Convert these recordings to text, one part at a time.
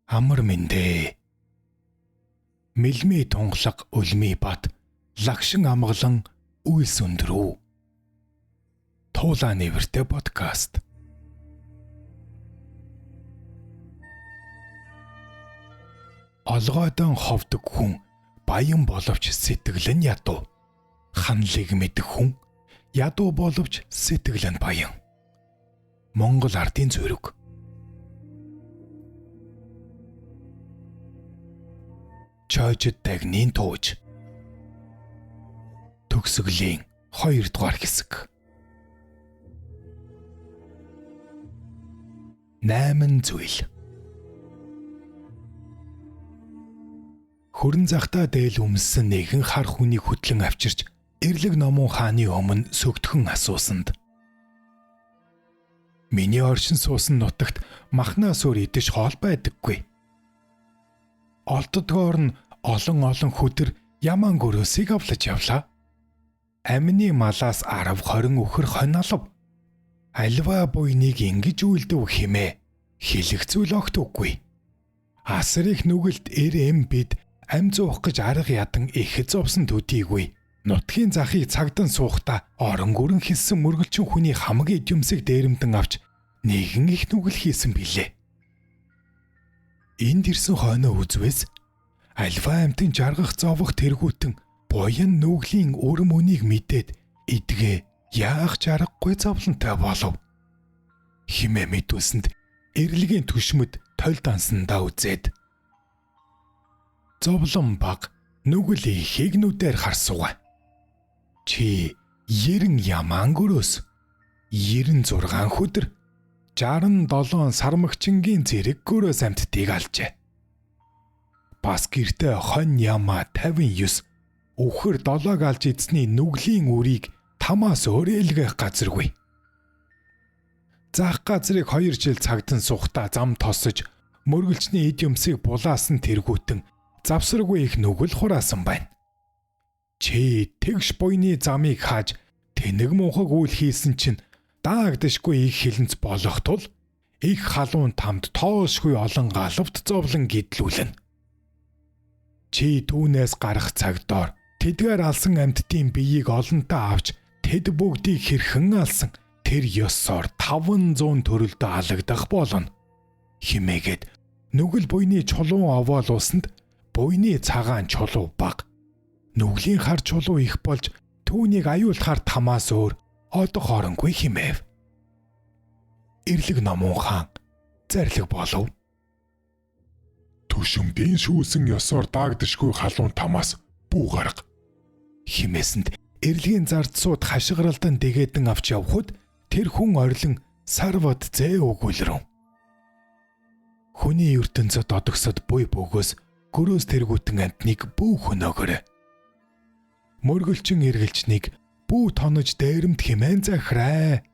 Амар мэндэ. Мэлми тунгалаг үлми бат лагшин амгалан үйлс өндрөө. Туулаа нэвэртэй подкаст. Олгойдон ховдөг хүн баян боловч сэтгэл нь ядуу. Ханлыг мэдэх хүн ядуу боловч сэтгэл нь баян. Монгол ардын зүрэг. Чойжид дагнын тууж. Төгсгөлийн 2 дугаар хэсэг. 8 зүйл. Хөрөн захтаа дээл өмссөн нэгэн хар хүнийг хөтлөн авчирч эрлэг номон хааны өмнө сөгдхөн асуусанд. Миний оршин суусан нутагт махнаа сүр идэж хоол байдаггүй. Олддгоор нь олон хөдөр ямаан гөрөөсийг авлаж явлаа. Амны малаас 10-20 өхөр хонь алав. Альва буйныг ингэж үйлдэв хэмээ хэлэх зүйл огт үгүй. Асар их нүгэлт бид ам зуух гэж арга ядан их зовсон төдийгүй. Нутгийн захыг цагдан суухдаа орон гүрэн хэлсэн мөргөлчин хүний хамаг эдэмсэг дээрэмдэн авч нэгэн их нүгэл хийсэн билээ. Энд ирсэн хойноо үзвээс альва амтын жаргах зовох тэргүүтэн буян нүглийн өрөм үнийг мэдээд идгээ яах жаргагүй зовлонтой болов. Химээ мэдүүлсэнд эрлэгийн түшмэд тойл дансандаа үзээд. Зовлон баг нүгэл ихийг нүдээр харсуга. Чи 90 ямаан гөрөөс 96 хөдөр 67 сармагчингийн зэрэг гөрөөс амттыг алжээ. Бас гэртээ хонь ямаа 59 өхөр 7-г алж идсний нүглийн үрийг тамаас өөрөөлгөх газаргүй. Заах газрыг 2 жил цагдан сухтаа зам тосож мөргөлчний эд юмсыг булаасан тэргүүтэн завсаргүй их нүгэл хураасан байна. Чи тэгш буйны замыг хааж тэнэг мунхаг үйл хийсэн чинь даагдашгүй их хилэнц болох тул их халуун тамд тоошгүй олон галавт зовлон гидлүүлнэ. Чи түүнээс гарах цагдоор тэдгээр алсан амьтдын биеийг олонтаа авч тэд бүгдийг хэрхэн алсан тэр ёсоор 500 төрөлдөө алагдах болно. Химээгээд нүгэл буйны чулуун овоолуусанд буйны цагаан чулуу баг. Нүглийн хар чулуу их болж түүнийг аюулхаар тамаас өөр одох хоронгүй химээв. Эрлэг номон хаан зарлиг болов. Түшмдийн шүүсэн ёсоор даагдашгүй халуун тамаас бүү гарга. Химээсэнд эрлэгийн зардсууд хашгиралдан дэгээдэн авч явхад тэр хүн орилон сарвад зээ өгүүлрэв. Хүний ертөнцөд одогсод буй бөгөөс гөрөөс тэргүүтэн амтныг бүү хөнөөгөр. Мөргөлчин эргэлжнийг бүү тонож дээрэмд хэмээн захираа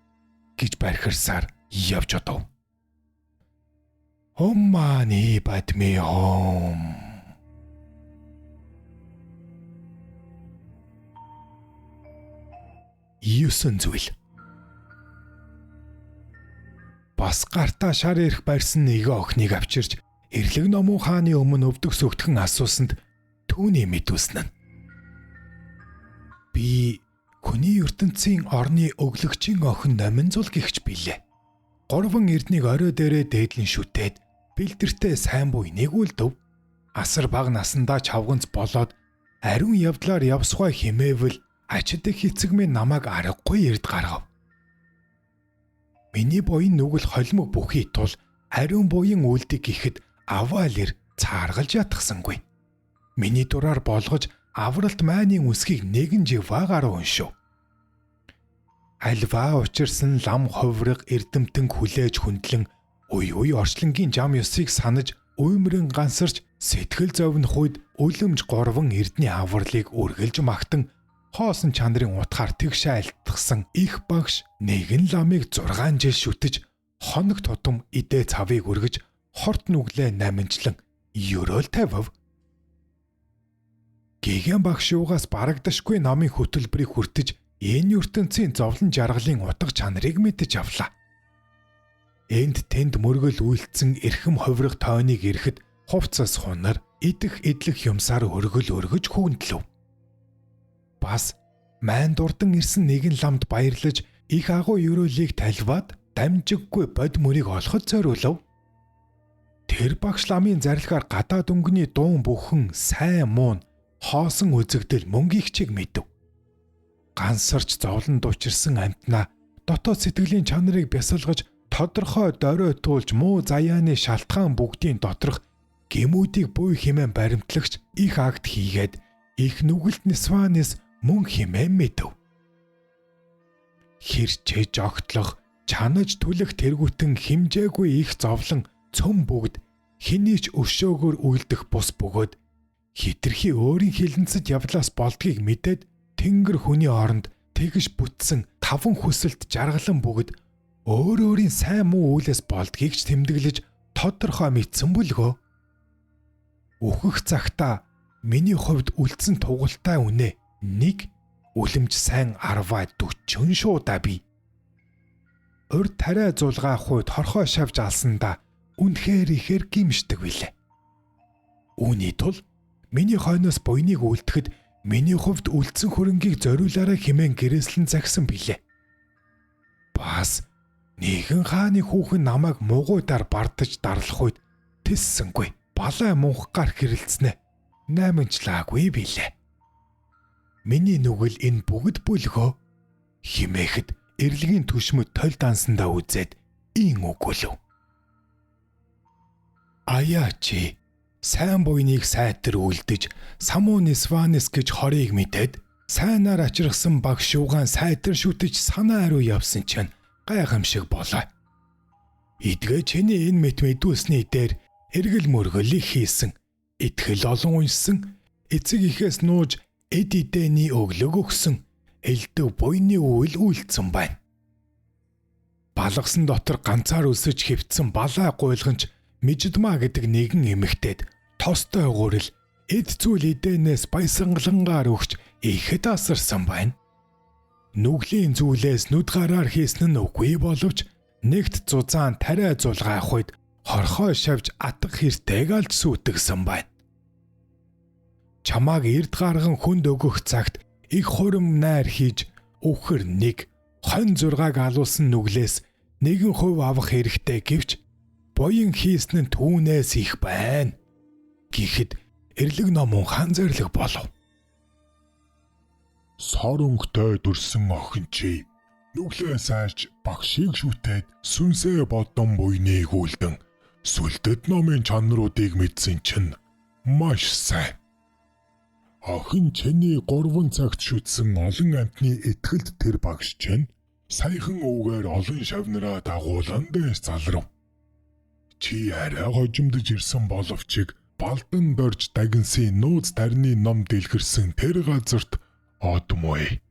гэж бархирсаар явж одов. Оммани бадми ом. 9 зүйл. Бас гартаа шар ирэх барьсан нэг охиныг авчирч эрлэг номон хааны өмнө өвдөг сөгтгөн асуусанд түүний мэдүүлсэн нь. Би хүний ертөнцийн орны өглөгчийн охин Номинзул гихч билээ. 3 эрднийг орой дээрээ дээдлэн шүтээд бэлдэртээ сайн буйныг үлдэв. Асар бага насандаа чавганц болоод ариун явдлаар явсгай химээвэл ачид их эцэг минь намайг аргагүй эрд гаргав. Миний буян нүгэл холимог бүхий тул ариун буян үлдэг гэхэд аваалэр цааргалж ятгсангүй. Миний дураар болгож авралт майны үсгийг нэгэн живаагаар уншив. Альва учирсан лам ховрог эрдэмтэн хүлээж хөндлөн уй орчлонгийн жам ёсыг санаж уймрын гансарч сэтгэл зовнох үед үлэмж 3 эрдний авралыг үргэлж магтан хоосон чанарын утгаар тэгш айлтгсан их багш нэгэн ламыг 6 жил шүтэж хоног тутам идэ цавыг өргөж хорт нүглээ наминчлан ерөөл тавив. Гэгэн багш юугаас барагдашгүй намын хөтөлбөрийг хүртэж энэ ертөнцийн зовлон жаргалын утга чанарыг мэдэж авлаа. Энд тэнд мөргөл үйлдсэн эрхэм ховрог тойныг ирэхэд хувцас хунар, идэх идлэх юмсаар өргөл өргөж хүндлэв. Бас майн дурдан ирсэн нэгэн ламд баярлаж их агуу ерөөлийг талбаад дамжиггүй бод мөрийг олоход зориулв. Тэр багш ламын зарилгаар гадаад өнгөний дуун бүхэн сайн муу хоосон үзэгдэл мөнгийг чиг мэдэв. Гансарч зовлон дучирсан амтнаа дотоод сэтгэлийн чанарыг бясалгаж тодорхой доройтуулж муу заяаны шалтгаан бүгдийн доторх гэмүүдийг буй хэмээн баримтлагч их акт хийгээд их нүгэлт Нисванис мөн хэмээн мэдэв. Хэрчэж огтлох, чанаж түлэх тэргүүтэн химжээгүй их зовлон цөм бүгд хэний ч өшөөгөр үйлдэх бус бөгөөд хитрхи өөрийн хилэнцэж явлаас болдгийг мэдээд тэнгэр хүний оронд тэгш бүтсэн таван хүсэлт жаргалан бүгд өөр өөрийн сайн муу үйлээс болдгийг ч тэмдэглэж тодорхой мэдсэн бүлгөө. Өөхөх цагта миний хувьд үлдсэн тугалтай үнэ нэг үлэмж сайн 10-40 шуудаа бий. Урд тариа зулгаа хойд хорхоо шавж алсандаа үнэхээр ихээр гимшдэг билээ. Үүний тул миний хойноос буйныг үлдэхэд миний хувьд үлдсэн хөрөнгийг зориулаарай хэмээн гэрээслэн загсан билээ. Бас нэгэн хааны хүүхэн намайг муугуудаар бардаж дарлах үед тэссэнгүй балай мунхгаар хэрэлцэнэ. Найманчлаагүй билээ. Миний нүгэл энэ бүгд бүлгөө химээхэд эрлэгийн түшмөд толь дансандаа үзээд ийн үгүүлв. Аяа чи сайн буйныг сайтар үлдэж Самуу Нисванис гэж хорийг мэдээд сайнаар ачирхсан баг шуугаан сайтар шүтэж санаа ариу явсан чинь гайхамшиг болоо. Идгээ чиний энэ мэт мэдүүлсний дээр эргэл мөргөлийг хийсэн, итгэл олон уншсан, эцэг ихээс нууж эд идэний өглөг өгсөн, элдв буйны үйл үйлдсэн байна. Балгасан дотор ганцаар өсөж хөвтсөн балай гуйлганч Миждма гэдэг нэгэн эмэгтэйд тостой гурил эд зүйл идэнээс баясангалангаар өгч ихэд асарсан байна. Нүглийн зүйлээс нүд гараар хийсэн нь үгүй боловч нэгт зузаан тариа зулгаах үед хорхоо шавж атга хэртэйг алж сүйтгэсэн байна. Чамааг эрд гарган хүнд өгөх цагт их хурим найр хийж өвхөр 26-г алуулсан нүглээс 1% авах хэрэгтэй гэвч буян хийсэн нь түүнээс их байна. Гэхдээ эрлэг номон хан зарлаг болов. Соронгтой дүрсэн охин чи нүглээс айж багшийг шүтээд сүнсээ бодон буйныг үлдэн сүлдэт номын чанаруудыг мэдсэн чинь маш сайн. Охин чиний 3 цагт шүтсэн олон амтны этгэлд тэр багш чинь саяхан өвгөр олон шавнараа дагуулан дээс залрав. Чи арай гожимдж ирсэн боловч балдан дорж дагинсын нууц тарны ном дэлгэрсэн тэр газарт одмой.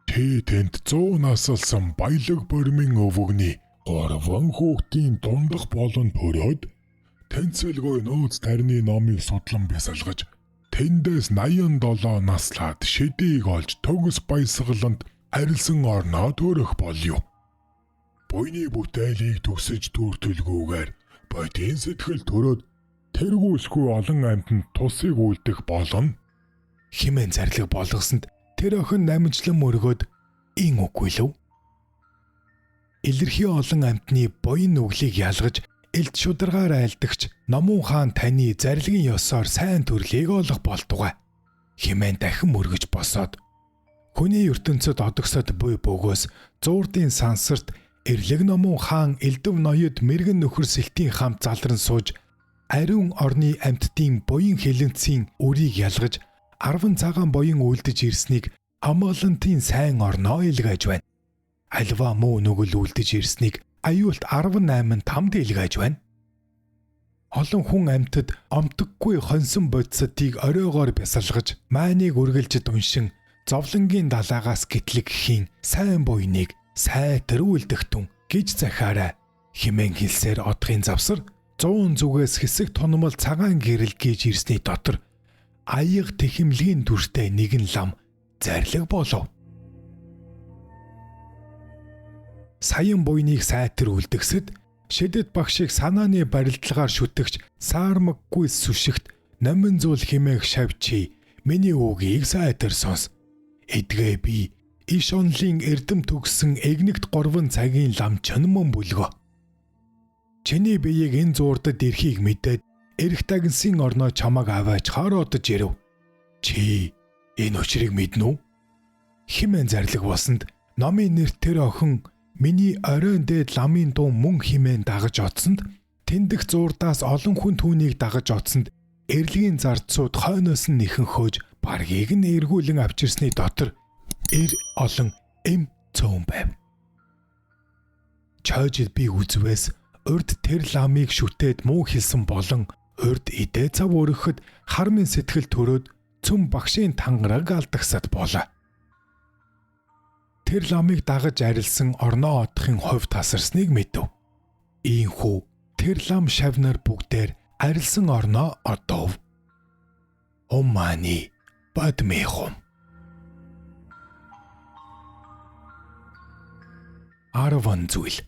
Тэ тэнд 100 насалсан баялаг бормын өвгөний 3 хүүхдийн дундах болон төрөөд тэнцэлгүй нууц тарны номыг судлан бясалгаж тэндээс 87 наслаад шидийг олж төгс баясгаланд арилсан орноо төрөх болов. Буйны бүтээлийг төгсөж түүртэлгүйгээр бодийн сэтгэл төрөөд тэргүүлсгүй олон амьтанд тусыг үлдэх болно. Химэн зарлиг болгосонд тэр охин намжлан мөргөөд ийн үгүйлв. Илэрхий олон амьтны буян нүглийг ялгаж элд шударгаар айлдагч Номун хаан таны зарилгын ёсоор сайн төрлийг олох болтугай. Химэн дахин мөргөж босоод хүний ертөнцөд одогсод буй бөгөөс зуурдын сансарт эрлэг Номун хаан элдв ноёд мэрэгэн нөхөр сэлтийн хамт залран сууж ариун орны амьтдын буян хилэнцийн үрийг ялгаж 10 цагаан буян үлдэж ирснийг амгалантын сайн орноо илгээж байна. Альва муу нүгэл үлдэж ирснийг аюулт 18 тамд илгээж байна. Олон хүн амьтад омтггүй хонсон бодисотыг оройгоор бясалгаж майныг үргэлжид уншин зовлонгийн далаагаас гэтлэгхийн сайн буйныг сайтар үлдэгтэн гэж захаарай химэн хэлсээр одохын завсар 100 зүгээс хэсэг тономол цагаан гэрэл гэж ирсний дотор аяг тэхимлгийн дүртэй нэгэн лам зарлиг болов. Саян буйныг сайтар үлдгэсэд шидэт багшийг санааны барилдлагаар шүтгч саармаггүй сүшигт номин зуул химээх шавчи миний үгийг сайтар сонс. Эдгээ би иш онлын эрдэм төгсөн эгнэгт 3 цагийн лам чанман бүлгөө. Чиний биеийг энэ зуурдад ирэхийг мэдээд эрх дагнсын орноо чамаг аваач хароодож ирэв. Чи энэ учрыг мэднэ үү? Химэн зарлиг болсонд номын нэрт тэр охин миний оройн дээд ламын дуу мөн химэн дагаж оцсонд тэндх зуурдаас олон хүн түүнийг дагаж оцсонд эрлэгийн зарцууд хойноос нь нэхэн хөөж баргийг нь эргүүлэн авчирсны дотор олон эм цөөн байв. Чойжид би үзвээс урд тэр ламыг шүтээд муу хэлсэн болон урд идэ цав өргөхөд хармын сэтгэл төрөөд цөм багшийн тангараг алдагсад болоо. Тэр ламыг дагаж арилсан орноо одохын хувь тасарсныг мэдэв. Ийхүү тэр лам шавнар бүгдээр арилсан орноо одов. Оммани бадмихом. 10 зүйл.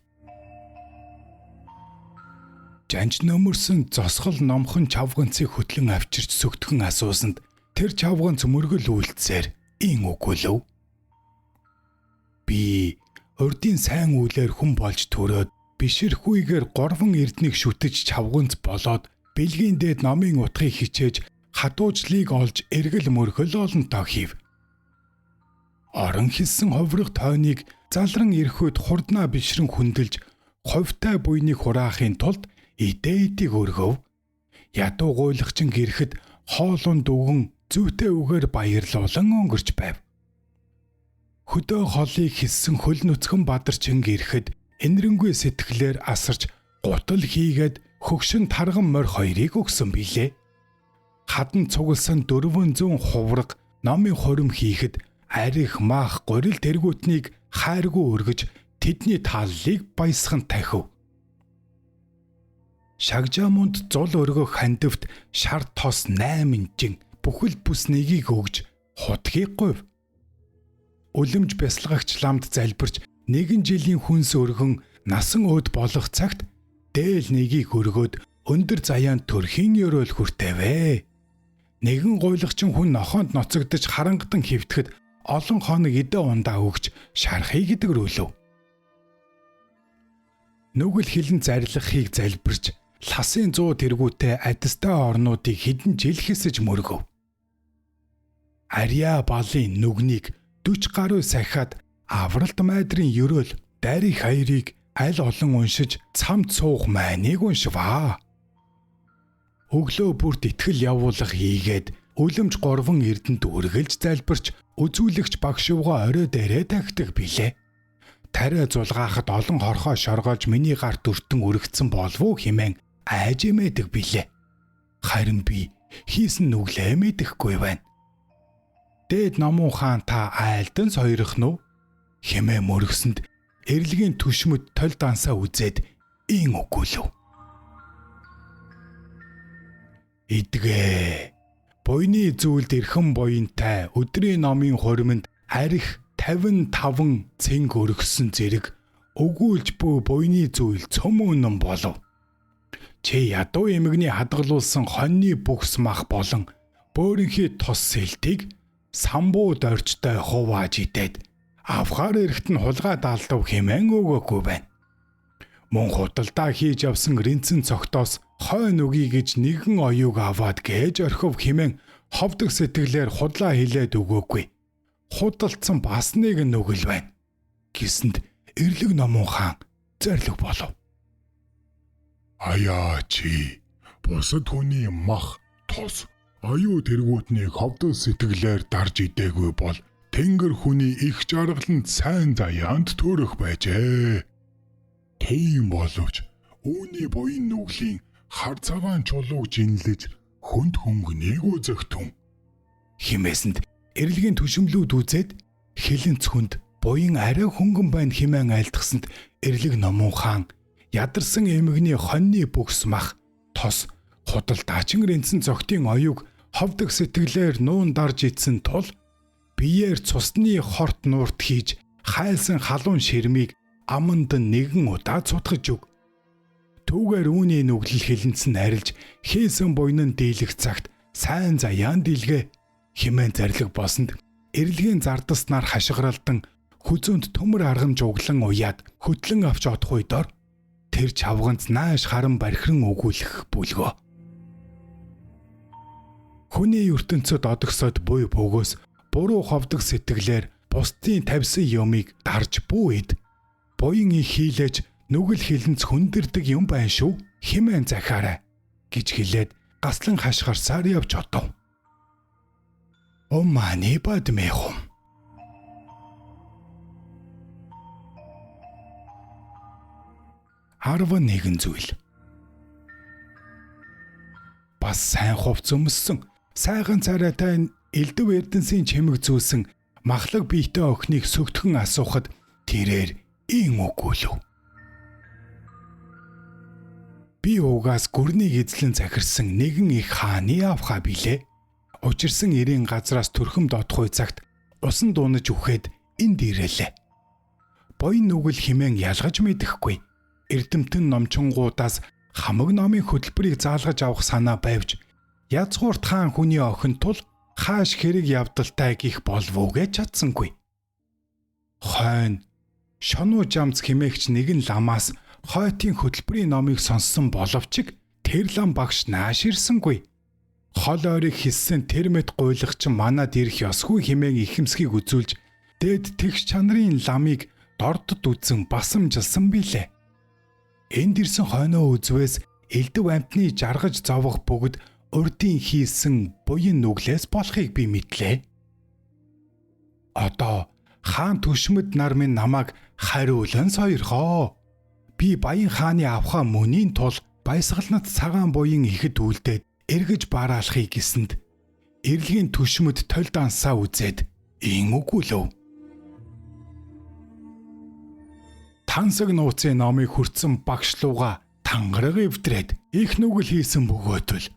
Жанж нөмөрсөн зосгол номхон чавганцыг хөтлөн авчирч сүгтгэн асуусанд тэр чавганц мөргөл үйлдсээр ийн үгүүлв. Би урдын сайн үйлээр хүн болж төрөөд бишэрхүйгээр 3 эрднийг шүтэж чавганц болоод бэлгийн дээд номын утгыг хичээж хадуужлыг олж эргэл мөргөл олонтоо хийв. Орон хэлсэн ховрог тойныг залран ирэхүйд хурднаа бишрэн хүндэлж ховтой буйныг хураахын тулд идэ-идийг өргөв. Ядуу гуйлахчин гэрэхэд хоолунд дүгэн зүйтэй үгээр баярлуулан өнгөрч байв. Хөдөө холыг хэлсэн хөл нүцгэн бадарчин гэрэхэд энэрэнгүй сэтгэлээр асарч гутал хийгээд хөгшин тарган морь 2-ыг өгсөн билээ. Хадан цугласан 400 хувраг номын хорим хийхэд арих маах горил тэргүүтнийг хайргүй өргөж тэдний тааллыг баясхан тахив. Шагжаамунд зул өргөх хандивт шар тос 8 жин бүхэл бүс нэгийг өгж хутгийг говь. Үлэмж бясалгагч ламд залбирч 1 жилийн хүнс өргөн насан өд болох цагт дээл нэгийг өргөөд өндөр заяанд төрхийн ёроол хүртэвэ. Нэгэн гуйлагчин хүн нохоонд ноцогдож харангатан хөвтөхөд олон хоног идэ ундаа өгч шархыг идэгрүүлв. Нүгэл хилэн зарлахыг залбирч ласын 100 тэргүүтэй адистай орнуудыг хэдэн жил хэсэж мөргөв. Арья балын нүгнийг 40 гаруй сахиад авралт майдрын ёроол дарих хаярыг аль олон уншиж цамд суух майныг уншваа. Өглөө бүрт итгэл явуулах хийгээд үлэмж 3 эрдэнэт үргэлж залбирч үзүүлэгч багшуугаа орой дээрээ тагтах билээ. Тариа зулгаахад олон хорхоо шоргоолж миний гарт өртөн үргэцсэн болов уу хэмээн айж эмээдэг билээ. Харин би хийсэн нүглээ мэдэхгүй байна. Дээд номон хаан та айлдан сойрох нь хэмээн мөргсөнд эрлэгийн түшмөд толь дансаа үзээд ийн үгүүлв. Идгээ буйны зүйлд эрхэм буянтай өдрийн номын хоримонд арих 55 цэнг өргөссөн зэрэг өгүүлж буй буйны зүйл цөмөнөн болов. Чи ядуу эмгний хадгалуулсан хоньны бүхс мах болон бөөрийнхий тус сэлтийг самбууд орчтой хувааж идээд авахар эрэхт нь хулгай даалдав хэмээн өгөөгүй байна. Мөн худалдаа хийж явсан ринцэн цогтоос хойн үгүй гэж нэгэн оюуг аваад гээж орхив хэмээн ховдог сэтгэлээр худлаа хилээд өгөөгүй. Худалдсан бас нэгэн нүгэл байна. Гэсэнд эрлэг номон хаан зарлиг болов. Аяа чи бусад хүний мах тос аюу тэргүүтнийг ховдог сэтгэлээр дарж идээгүй бол тэнгэр хүний их жаргаланд сайн заяанд төрөх байжээ. Тийм боловч үүний буян нүглийн хар цагаан чулууг жинлэж хүнд хөнгөнийг үзэгтэн. Химээсэнд эрлэгийн түшимлүүд үзээд хилэнц хүнд буян арай хөнгөн байна хэмээн айлтгсанд эрлэг номон хаан ядарсан эмгний хоньны бүхс мах тос худалдаачин рэнцэн зогтын оюуг ховдог сэтгэлээр нуун дарж идсэн тул биеэр цусны хорт нуурт хийж хайлсан халуун ширмийг аманд нэгэн удаа цутгаж өг. Түүгээр үүний нүглэл хилэнцэн арилж хийсэн буйн нь дийлэх цагт сайн заяан дийлгээ хэмээн зарлиг босонд эрэлгийн зардаснаар хашгиралдан хүзүүнд төмөр аргамж углан уяад хөтлөн авч одох үедор тэр чавганц нааш харан бархиран өгүүлэх бүлгөө. Хүний ертөнцөд одогсоод буй бөгөөс буруу ховдог сэтгэлээр бусдын тавьсан юмыг дарж бууид буян их хийлэж нүгэл хилэнц хүндэрдэг юм байна шүү хэмээн захаарай гэж хэлээд гаслан хашгирсаар явж одов. Оммани бадмэхум. 11 зүйл. Бас сайн хувц өмссөн, сайхан царайтай элдв эрдэнсийн чимэг зүүсэн махлаг биетэй охиныг сөгтгөн асуухад тэрээр ийн үгүүлв. Би угаас гүрнийг эзлэн захирсан нэгэн их хааны авха билээ. Учирсан эрийн газраас төрхөм додох үе цагт усан дуунаж үхээд энд ирэлээ. Буян нүгэл химэн ялгаж мэдэхгүй. Эрдэмтэн номчонгуудаас хамаг номын хөтөлбөрийг заалгаж авах санаа байвж язгуурт хаан хүний охин тул хааш хэрэг явдалтай гих болвоогээ чадсангүй. Хойно шонуу жамц химээгч нэгэн ламаас хойтын хөтөлбөрийн номыг сонссон боловч тэр лам багш нааш ирсэнгүй. Хол ойрыг хиссэн тэр мэт гуйлагч манад ирэх ёсгүй химээн ихэмсгийг үзүүлж дээд тэгш чанарын ламыг дордод үзэн басамжилсан билээ. Энд ирсэн хойноо үзвээс элдв амтны жаргаж зовох бүгд урдын хийсэн буян нүглээс болохыг би мэдлээ. Одоо хаан түшмэд нар минь намайг хариулан сойрхоо. Би баян хааны авха мөнийн тул баясгалнат цагаан буян ихэд үлдээд эргэж бараалахыг гисэнд эрлийн түшмэд толь дансаа үзээд ийн үгүүлв. Тансаг нууцын номыг хүртсэн багшлууга тангараг эвдрээд их нүгэл хийсэн бөгөөтөл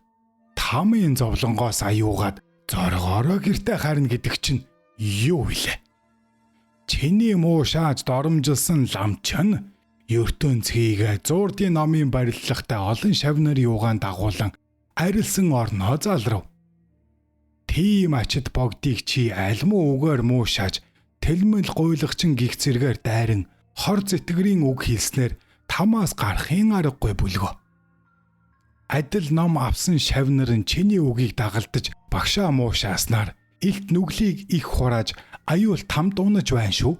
тамын зовлонгоос аюугаад зоргоороо гэртээ харна гэдэг чинь юу вэ? Чиний муу шааж доромжилсан ламчин ертөнцийг зуурдын номын бариллагатай олон шавнар юугаан дагуулan арилсан орноо залрав. Тийм ачид богдыг чи аль муу үгээр муу шааж тэлмэл гуйлагчин гих зэргээр дайран хор зэтгэрийн үг хэлснээр тамаас гарахын аргагүй бүлгөө. Адил ном авсан шавнар нь чиний үгийг дагалдаж багшаа муушааснаар илт нүглийг их хурааж аюул там дуунаж байна шүү.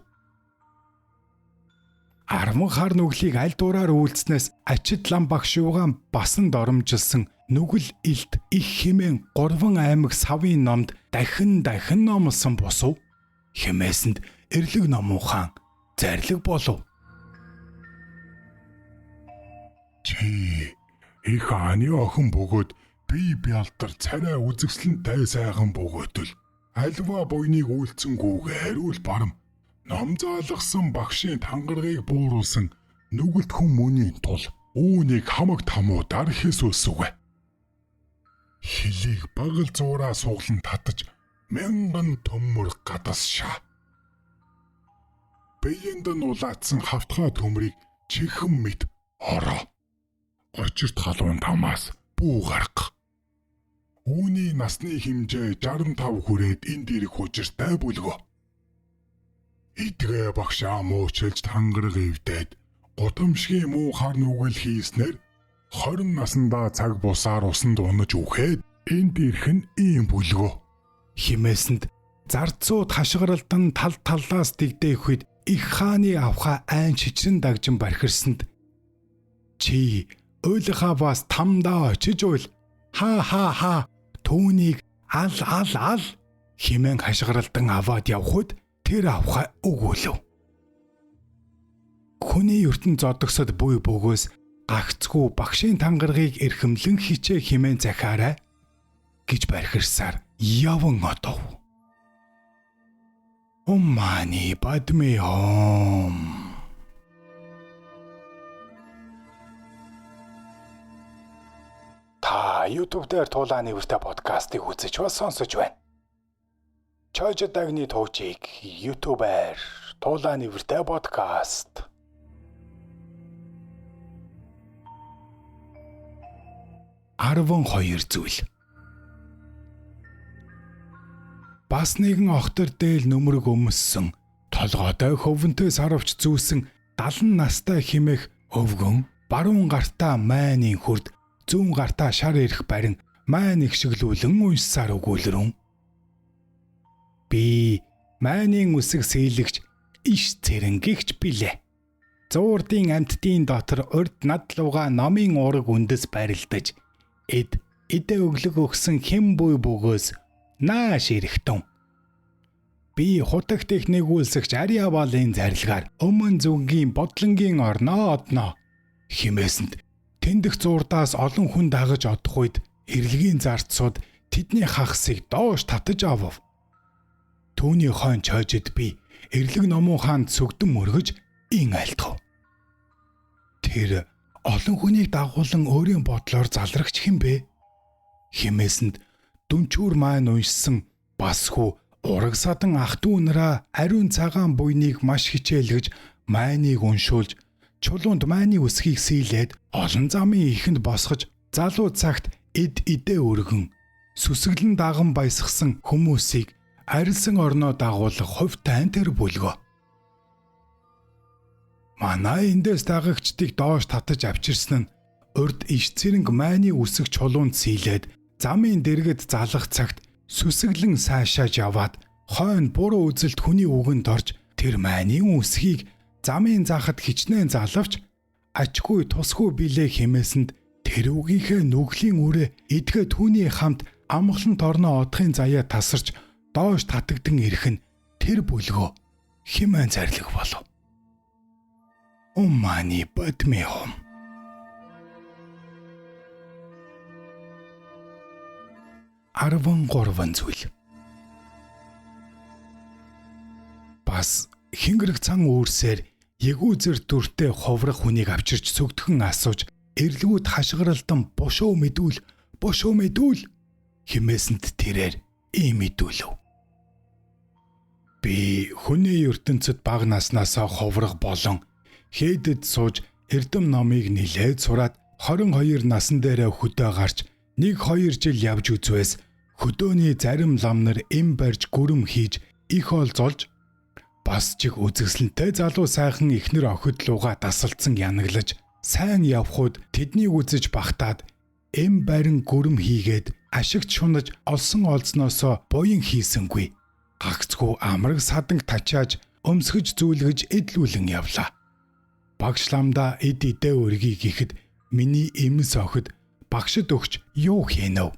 Арман хар нүглийг аль дураар үйлснээс ачид лам багш юугаан басан доромжилсан нүгэл илт их химэн 3 аймаг савын номд дахин номлосон босов. Хэмээсэнд эрлэг номуухан зарлиг болов. Чи их хааны охин бөгөөд бие бялдар царай үзэгсэлэнтэй сайхан бөгөөтөл альва буйныг үйлцэнгүүгээр үл барам ном заалгасан багшийн тангаргийг бууруулсан нүгэлт хүн мөний тул үүнийг хамаг тамуудаар хэсүүлсүгэ. Хилийг багал зуураа суглан татаж мянган төмөр гадасшаа. Биеинд нь улаацсан хавтгай төмрийг чихэн мэт ороо. Гочирт халуун тамаас бүү гарах. Үүний насны хэмжээ 65 хүрээд энд ирэх хүчиртэй бүлгөө. Идгээ багшаа муучилж тангараг ивдээд гудамшгийн муу хар нүгэл хийснээр 20 наснда цаг бусаар усан дуунаж үхээд энд ирэх нь ийм бүлгөө. Химээсэнд зарцууд хашгиралдан тал талаас дэгдээх үед их хааны авха айн чичрэн дагжин бархирсанд чи ойлхаа бас тамдаа очиж уйл ха түүнийг ал химэн хашгиралдан аваад явхад тэр авха өгүүлв. Хүний ертөнд зодогсод буй бөгөөс гагцгүй багшийн тангаргийг эрхэмлэн хичээ химэн захаарай гэж бархирсаар яван одов. Оммани бадми ом. Та YouTube дээр Туулааны Вэртэй подкастыг үзэж ба сонсож байна. Чойж дагны туучийг YouTube-аар Туулааны Вэртэй подкаст 12 зүйл. Бас нэгэн охтор дээл нүмерэг өмссөн, толгойдоо хөвөнтэй сарвч зүүсэн 70 настай химэх өвгөн баруун гартаа майны хүрд, зүүн гартаа шар ирэх барин майн ихшиглүүлэн уншсаар өгүүлрэн. Би майнын үсэг сэлэгч иш цэрэнгэгч билээ. Зуурдын амьтдын дотор урд над луга номын ураг үндэс барилдаж эдэ өглөг өгсөн хэм буй бөгөөс нааш ирэхтэн. Би хутаг техник үйлсэгч Арья Балын зарилгаар өмнө зүгийн бодлонгийн орноо одноо химээсэнд тэндх зуурдаас олон хүн дагаж одох үед эрэлгийн зарцууд тэдний хагасыг доош татаж авав. Түүний хойно чойжид би эрлэг номон хаанд сүгдэн мөргөж ин айлтгав. Тэр олон хүнийг дагуулan өөрийн бодлоор залрагч хэм бэ? Химээсэнд дүнчүүр маань уншсан басхүү ураг садан ах дүү нараа ариун цагаан буйныг маш хичээлгэж майныг уншуулж чулуунд майны үсгийг сийлээд олон замын ихэнд босгож залуу цагт эдэ өргөн сүсгэлэн даган баясгсан хүмүүсийг арилсан орноо дагуулах хувьтай тэр бүлгөө. Манай эндээс дагагчдыг доош татаж авчирсан нь урд иш цэрэнг майны үсэг чулуунд сийлээд замын дэргэд залах цагт сүсгэлэн сайшааж яваад хойно буруу үзэлт хүний үгэнд орж тэр майны үсгийг замын захад хичнээн залавч ачгүй тусгүй билээ хэмээсэнд тэр үгийнхээ нүглийн үрээ эдгээ түүний хамт амгалан торноо одохын заяа тасарч доош татагдсан ирэх нь тэр бүлгөө химэн зарлиг болов. Уммани бадмихом. Арван гурван зүйл. Бас хингэрэг цан үүрсээр ягүүзэр дүртэй ховрох хүнийг авчирч сүгдхэн асууж эрлгүүд хашгиралдан бошоо мэдүүл химээсэнд тэрээр ийм мэдүүлв. Би хүний ертөнцид бага наснаасаа ховрох болон хээдэд сууж эрдэм номыг нилээд сураад 22 насан дээрээ хөдөө гарч 1-2 жил явж үзвээс хөдөөний зарим лам нар эм барьж гүрэм хийж их ол золж бас чиг үзэсгэлэнтэй залуу сайхан ихнэр охид луга дасалдсан янаглаж сайн явхууд тэднийг үзэж багтаад эм барин гүрэм хийгээд ашигт шунаж олсон олзноосоо буян хийсэнгүй. Гагцгүй амраг саданг тачааж өмсгөж зүүлгэж эдлүүлэн явлаа. Багш ламда эдэ өргийг ихэд миний эмс охид багшд өгч юу хийнэв?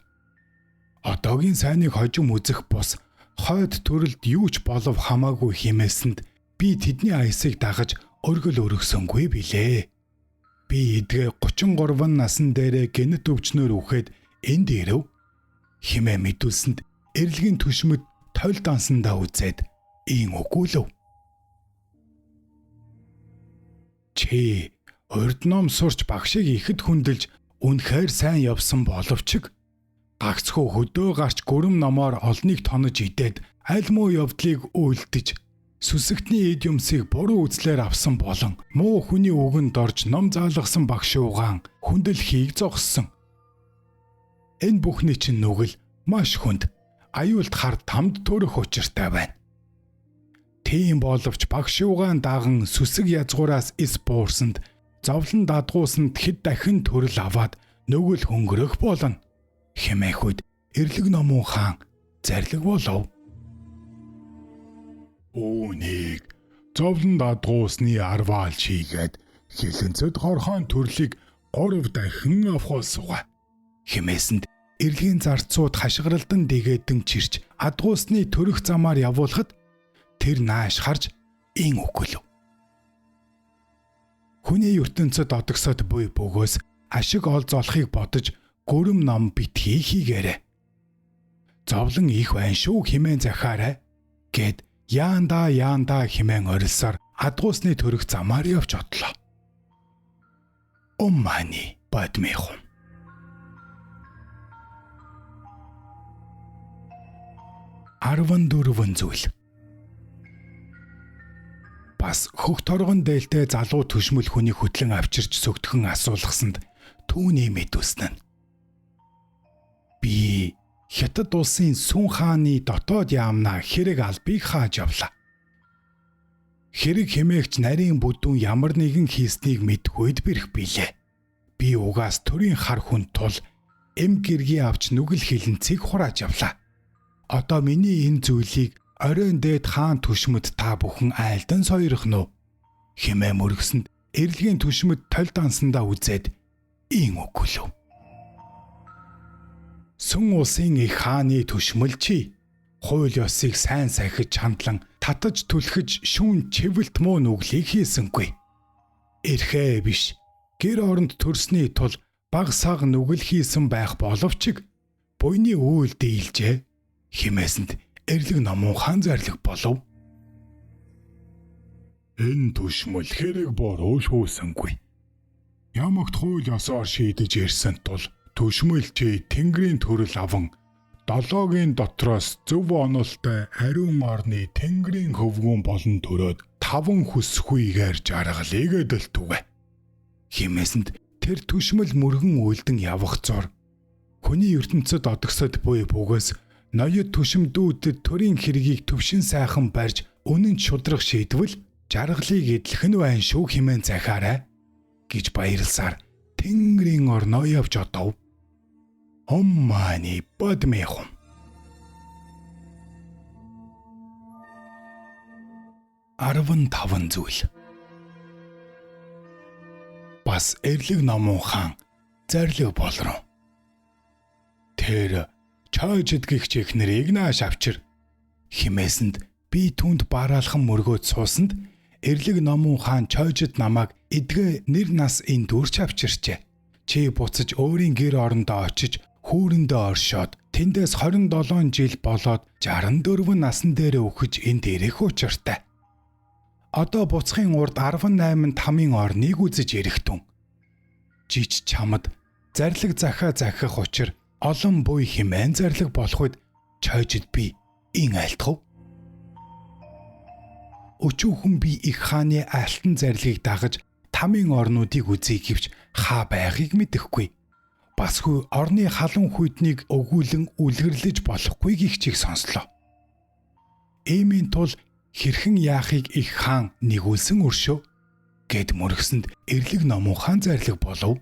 Одоогийн сайныг хожим үзэх бус хойд төрөлд юу ч болов хамаагүй химээсэнд би тэдний аясыг дагаж өргөл өргсөнгүй билээ. Би эдгээ 33 насан дээрээ генет өвчнөр үхээд энд ирэв. Химээ мэдүүлсэнд эрлэгийн түшмэд тойл дансандаа үзээд ийн өгүүлв. Чи урд ном сурч багшийг ихэд хүндэлж үнэхээр сайн явсан боловч гагцхүү хөдөө гарч гүрэм номоор олныг тонож идээд аль муу явдлыг үйлдэж сүсэгтний эд юмсыг буруу үзлээр авсан болон муу хүний үгэнд орж ном заалгасан багш угаан хүндэлхийг зогссон. Энэ бүхний чинь нүгэл маш хүнд аюулт хар тамд төрөх учиртай байна. Тийм боловч багш угаан даган сүсэг язгуураас эс буурсанд зовлон дадгуусанд хэд дахин төрөл аваад нүгэл хөнгөрөх болно. Хэмээхүйд эрлэг номон хаан зарлиг болов. Үүнийг зовлон дадгуусны арваал шийгээд хилэнцэд хорхон төрлийг 3 дахин авахулсуга. Хэмээсэнд эрлэгийн зарцууд хашгиралдан дэгээдэн чирч адгуусны төрөх замаар явуулахад тэр нааш харж ин өгүүлв. Хүний ертөнцид одогсод буй бөгөөс ашиг олз олохыг бодож гүрэм ном битгий хийгээрэй. Зовлон их байна шүү хэмээн захаарай гэд яанда хэмээн орилсоор адгуусны төрөх замаар явж одлоо. Уммани бадмихум. Арван дөрвөн зүйл. Бас хөх торгон дээлтэй залуу төшмөл хүний хөтлөн авчирч сүгдхэн асуулгасанд түүний мэдүүлсэн нь Би Хятад улсын Сүн хааны дотоод яамнаа хэрэг албыг хааж явлаа. Хэрэг хэмээгч нарийн бүдүүн ямар нэгэн хийснийг мэдхүйд бэрх билээ. Би угаас төрийн хар хүн тул эм гэргийн авч нүгэл хилэнцгийг хурааж явлаа. Одоо миний энэ зүйлийг оройн дээд хаан түшмэд та бүхэн айлдан сойрох нь хэмээн мөргсөнд эрэлгийн түшмэд толь дансандаа үзээд ийн өгүүлв. Сүн улсын их хааны түшмэл чи хууль ёсыг сайн сахиж хандлан татаж түлхэж шүүн чивэлт муу нүглийг хийсэнгүй. Эрхээ биш гэр оронд төрсний тул баг саг нүгэл хийсэн байх боловч буйны үйл дийлжээ хэмээсэнд эрлэг номон хаан зарлиг болов. Энэ түшмэл хэрэг бороо шүүсэнгүй. Ямагт хууль ёсоор шийдэж ирсэн тул түшмэлчээ тэнгэрийн төрөл аван долоогийн дотроос зөв онолтой ариун орны тэнгэрийн хөвгүүн болон төрөөд 5 хүсхүйгээр жаргалыг эдэлтүгэ. Химээсэнд тэр түшмэл мөргөн үйлдэн явах зур. Хүний ертөнцид одогсод буй бүгээс ноёд түшмдүүдэд төрийн хэргийг төвшин сайхан барьж үнэн шудрах шийдвэл жаргалыг эдлэх нь байна шүү хэмээн захаарай гэж баярлсаар тэнгэрийн орноо явж одов. Оммани бодмехом. Арван таван зүйл. Бас эрлэг номон хаан зарлиг болроо. Тэр чойжд гихч ихнэрийг нааш авчир химээсэнд би түнд бараалхан мөргөөд суусанд эрлэг номон хаан чойжд намайг эдгэ нэр нас энэ дүүрч авчирчээ. Чи буцаж өөрийн гэр орондоо очиж хүүрэндээ оршоод тэндээс 27 жил болоод 64 насан дээр өгч энд ирэх учиртай. Одоо буцахын урд 18 тамийн орныг үзэж ирэхтэн. Жиж чамд зарлиг захих учир олон буй хэмээн зарлиг болохуд чойжд би ин айлтгав. Өчүүхэн би их хааны алтан зарлигийг дагаж тамийн орнуудыг үзье гэвч хаа байхыг мэдэхгүй. Басгүй орны халуун хүйтнийг өгүүлэн үлгэрлэж болохгүй гих чиг сонслоо. Иймийн тул хэрхэн яахыг их хаан нэгүүлсэн өршөө гэд мөргсөнд эрлэг номон хаан зарлиг болов.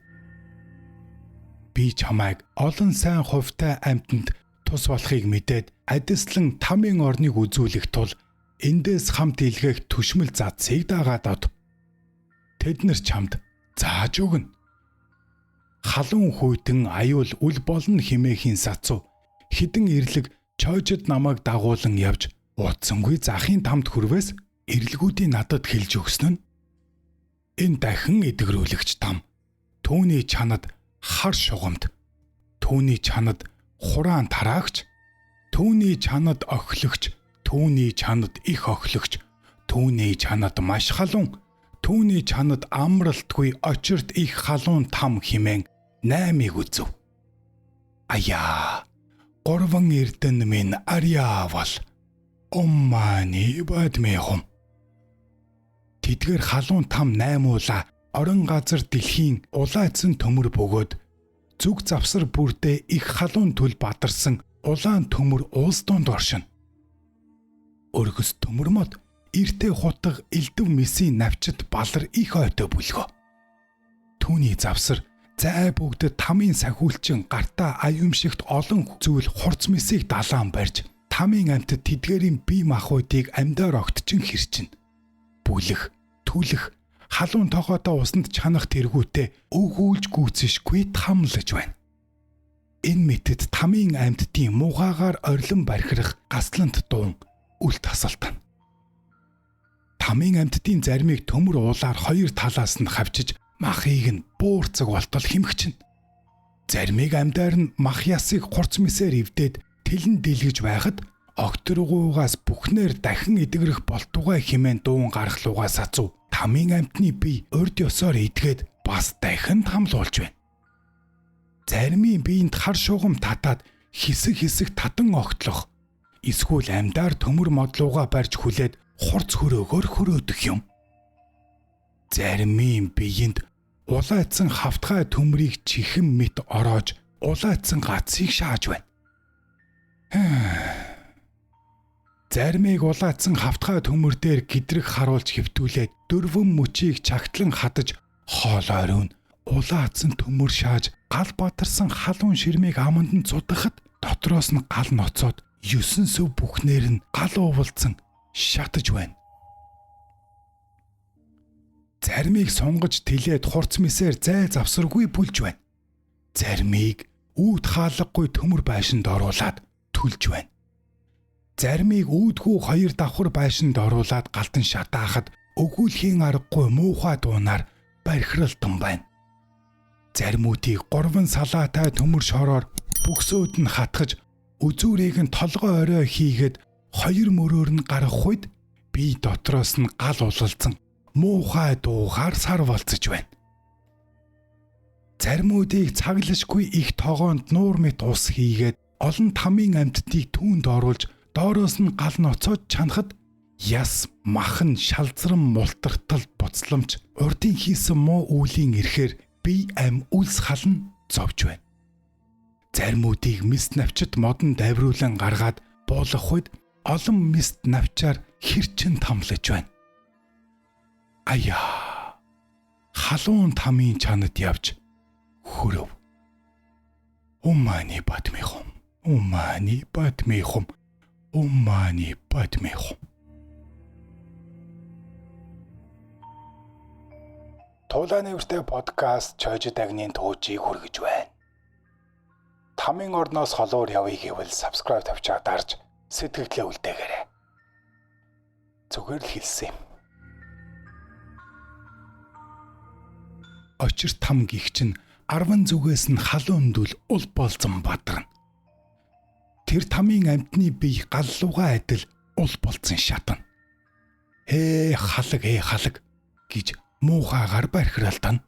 Би чамайг олон сайн хувьтай амьтанд тус болохыг мэдээд адислан тамийн орныг үзүүлэх тул эндээс хамт илгээх түшмэл задсыг дагаад од. Тэд нар чамд зааж өгнө. Халуун хүйтэн аюул үл болно хэмээхийн сацуу хідэн эрлэг чойжд намайг дагуулan явж утсангүй захын тамд хүрвээс эрлгүүдийн надад хэлж өгсөн нь энэ дахин эдгэрүүлэгч там түүний чанад хар шугамд түүний чанад хураан тараагч түүний чанад охилогч түүний чанад их охилогч түүний чанад маш халуун түүний чанад амралтгүй очирт их халуун там химэн 8-ыг үзв. Аяа 3 эрдэн минь арьяавал оммани бодмехом. Тэдгээр халуун там 8 уула орон газар дэлхийн улаацсан төмөр бөгөөд зүг завсар бүрдээ их халуун түл бадарсан улаан төмөр уулс донд оршино. Өргөс төмөр мод эртээ хутаг элдв месийн навчид балар их ойтой бүлгөө. Түүний завсар зай бүгдэд тамийн сахиулчин гартаа аюумшигт олон зүйл хурц месийг далаан барьж тамийн амьтад тэдгээрийн бие махбодыг амьдаар огтчин хэрчин. Бүлэх, түлэх, халуун тогоотой усанд чанах тэргүүтээ өгүүлж гүйцэшгүй тамлаж байна. Энэ мэтэд тамийн амьтдын муугаагаар орилон бархирах гаслант дуун үл тасалтана. Тамийн амьтдын заримыг төмөр уулаар 2 талаас нь хавчиж махыг нь буурцаг болтол хэмгчнэ. Заримыг амьдаар нь мах ясыг хурц мэсээр ивдээд тэлэн дэлгэж байхад огторгуугаас бүхнээр дахин эдгэрэх болтугай хэмээн дуун гаргалуугаа сацуу тамийн амьтны бие урд ёсоор идгээд бас дахин тамлуулж байна. Заримын биеинд хар шугам татаад хэсэг татан огтлох эсвэл амьдаар төмөр модлууга барьж хүлээд хурц хөрөөгөөр хөрөөдөх юм. Заримын биеинд улаацсан хавтгай төмрийг чихэн мэт ороож улаадсан гацыг шааж байна. Заримыг улаадсан хавтгай төмөр дээр гидрэг харуулж хэвтүүлээд дөрвөн мөчийг чагтлан хадаж хоол ойрын улаадсан төмөр шааж гал батарсан халуун ширмийг аманд нь цудахад дотроос нь гал ноцоод 9 сөв бүхнээр нь гал уулцсан шатаж байна. Заримыг сунгаж тэлээд хурц мисээр зай завсаргүй бүлж байна. Заримыг үүд хаалгагүй төмөр байшинд оруулаад түлж байна. Заримыг үүдгүй хоёр давхар байшинд оруулаад галдан шатаахад өгүүлхийн аргагүй муухай дуунаар бархиралтан байна. Заримуудыг 3 салаатай төмөр шороор бүксөөд нь хатгаж үзүүрийг нь толгой орой хийгээд 2 мөрөөр нь гарах үед би дотроос нь гал улалцсан муухай дуугаар сарвалцж байна. Заримуудыг цаглашгүй их тоогоонд нуур мэт ус хийгээд олон тамийн амьтдыг түүнд оруулж доороос нь гал ноцоод чанахад яс махан шалзран мултартал буцламж урдын хийсэн муу үүлийн ирэхээр би ам үлс халан зовж байна. Заримуудыг мис навчид модон дайвруулан гаргаад буулгах үед олон мис навчаар хэрчин тамлаж байна. Аяа! Халуун тамийн чанад явж хөрөв. Умани батмихом. Умани батмихом. Умани батмихом. Туулааны үртэй подкаст Чойж дагнын туужийг хүргэж байна. Тамийн орноос холуур явъя гэвэл subscribe тавьчаад дарж сэтгэлдээ үлдээгээрэй. Зүгээр л хэлсэн юм. Очир там гих чинь 10 зүгээс нь халуун дүл ул болцсон бадарна. Тэр тамийн амьтны бие галлуугаа адил ул болцсон шатна. Халаг гэж муухайгаар бархиралтана.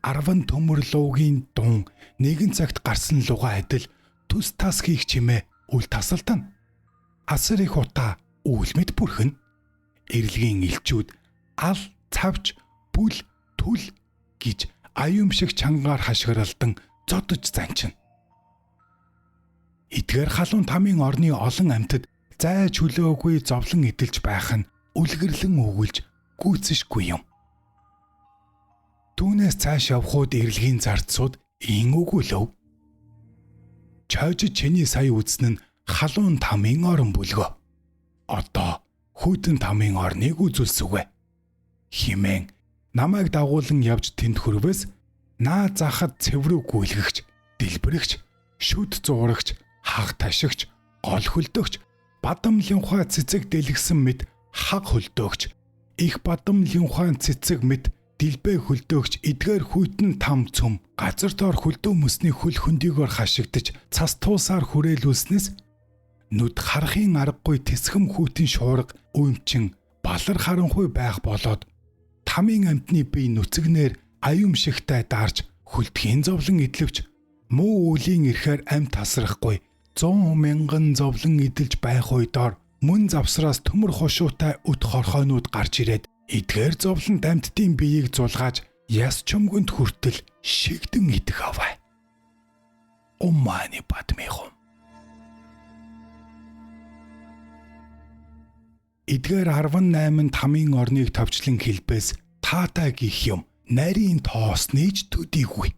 10 төмөр луугийн дун нэгэн цагт гарсан лугаа адил төс тас хийх чимээ үл тасалтана. Асар их утаа үйлмэд бүрхэн. Эрлэгийн элчүүд ал цавж бүл түл гэж аюум шиг чангаар хашгиралдан зодож занчина. Эдгээр халуун тамийн орны олон амьтад зай чөлөөгүй зовлон эдэлж байх нь үлгэрлэн өгүүлж гүйцэшгүй юм. Түүнээс цааш явхууд эрлэгийн зардсууд ин өгүүлв. Чойж чиний сая үзсэн нь халуун тамийн орон бүлгөө. Одоо хүйтэн тамийн орныг үзүүлсэвэ. Химэн намайг дагуулan явж тэнд хүрвэс наа захад цэврүү гүйлгэгч, дэлбэрэгч, шүд зуурагч, хаг ташигч, гол хөлдөөгч, бадам линхуа цэцэг дэлгсэн мэд хаг хөлдөөгч, их бадам линхуа цэцэг мэд дэлбэ хөлдөөгч эдгээр хүйтэн там цөм газар доор хөлдөө мөсний хөл хөндийгөөр хашигдаж цас туусаар хүрээлүүлснээс нүд харахын аргагүй тэсхэм хүйтэн шуурга үймчин балар харанхуй байх болоод тамийн амьтны бие нүцгнээр аюум шигтэй даарж хөлдхийн зовлон идэлвч муу үлийн ирэхээр амь тасрахгүй 100 мянган зовлон идэлж байх үедор мөн завсраас төмөр хошуутай өд хорхойнууд гарч ирээд эдгээр зовлон амьтдын биеийг зулгааж яс чөмгөнд хүртэл шигдэн идэх аваа. Умани батмихом. Эдгээр 18 тамийн орныг товчлон хэлбээс таатай гих юм нарийн тоос нээж төдийгүй.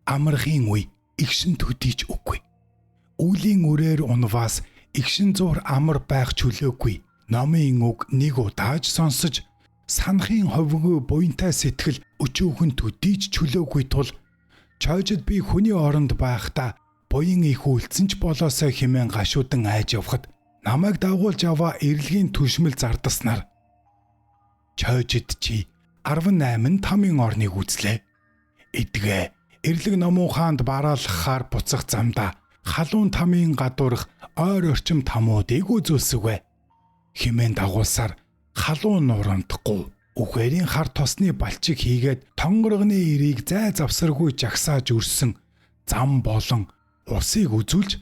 Амархын үе игшин төдийч үгүй. Үлийн үрээр унваас игшин зур амар байх чөлөөгүй. Номын үг нэг удааж сонсож санахын ховгөө буянтай сэтгэл өчөөхөн төдийч чөлөөгүй тул чойжид би хүний оронд байхдаа буян их үлдсэн ч болоосоо хэмээн гашуудан айж явхад намайг дагуулж аваа эрлэгийн түшмэл зардаснаар чойжид чи 18 тамийн орныг үзлээ. Эдгээ эрлэг номон хаанд бараалгахаар буцах замдаа халуун тамийн гадуурх ойр орчим тамуудыг үзүүлсэвэ. Химэн дагуулсаар халуун нурамдахгүй үхэрийн хар тосны балчиг хийгээд тонгоргоны ирийг зай завсаргүй жагсааж өрсөн зам болон усыг үзүүлж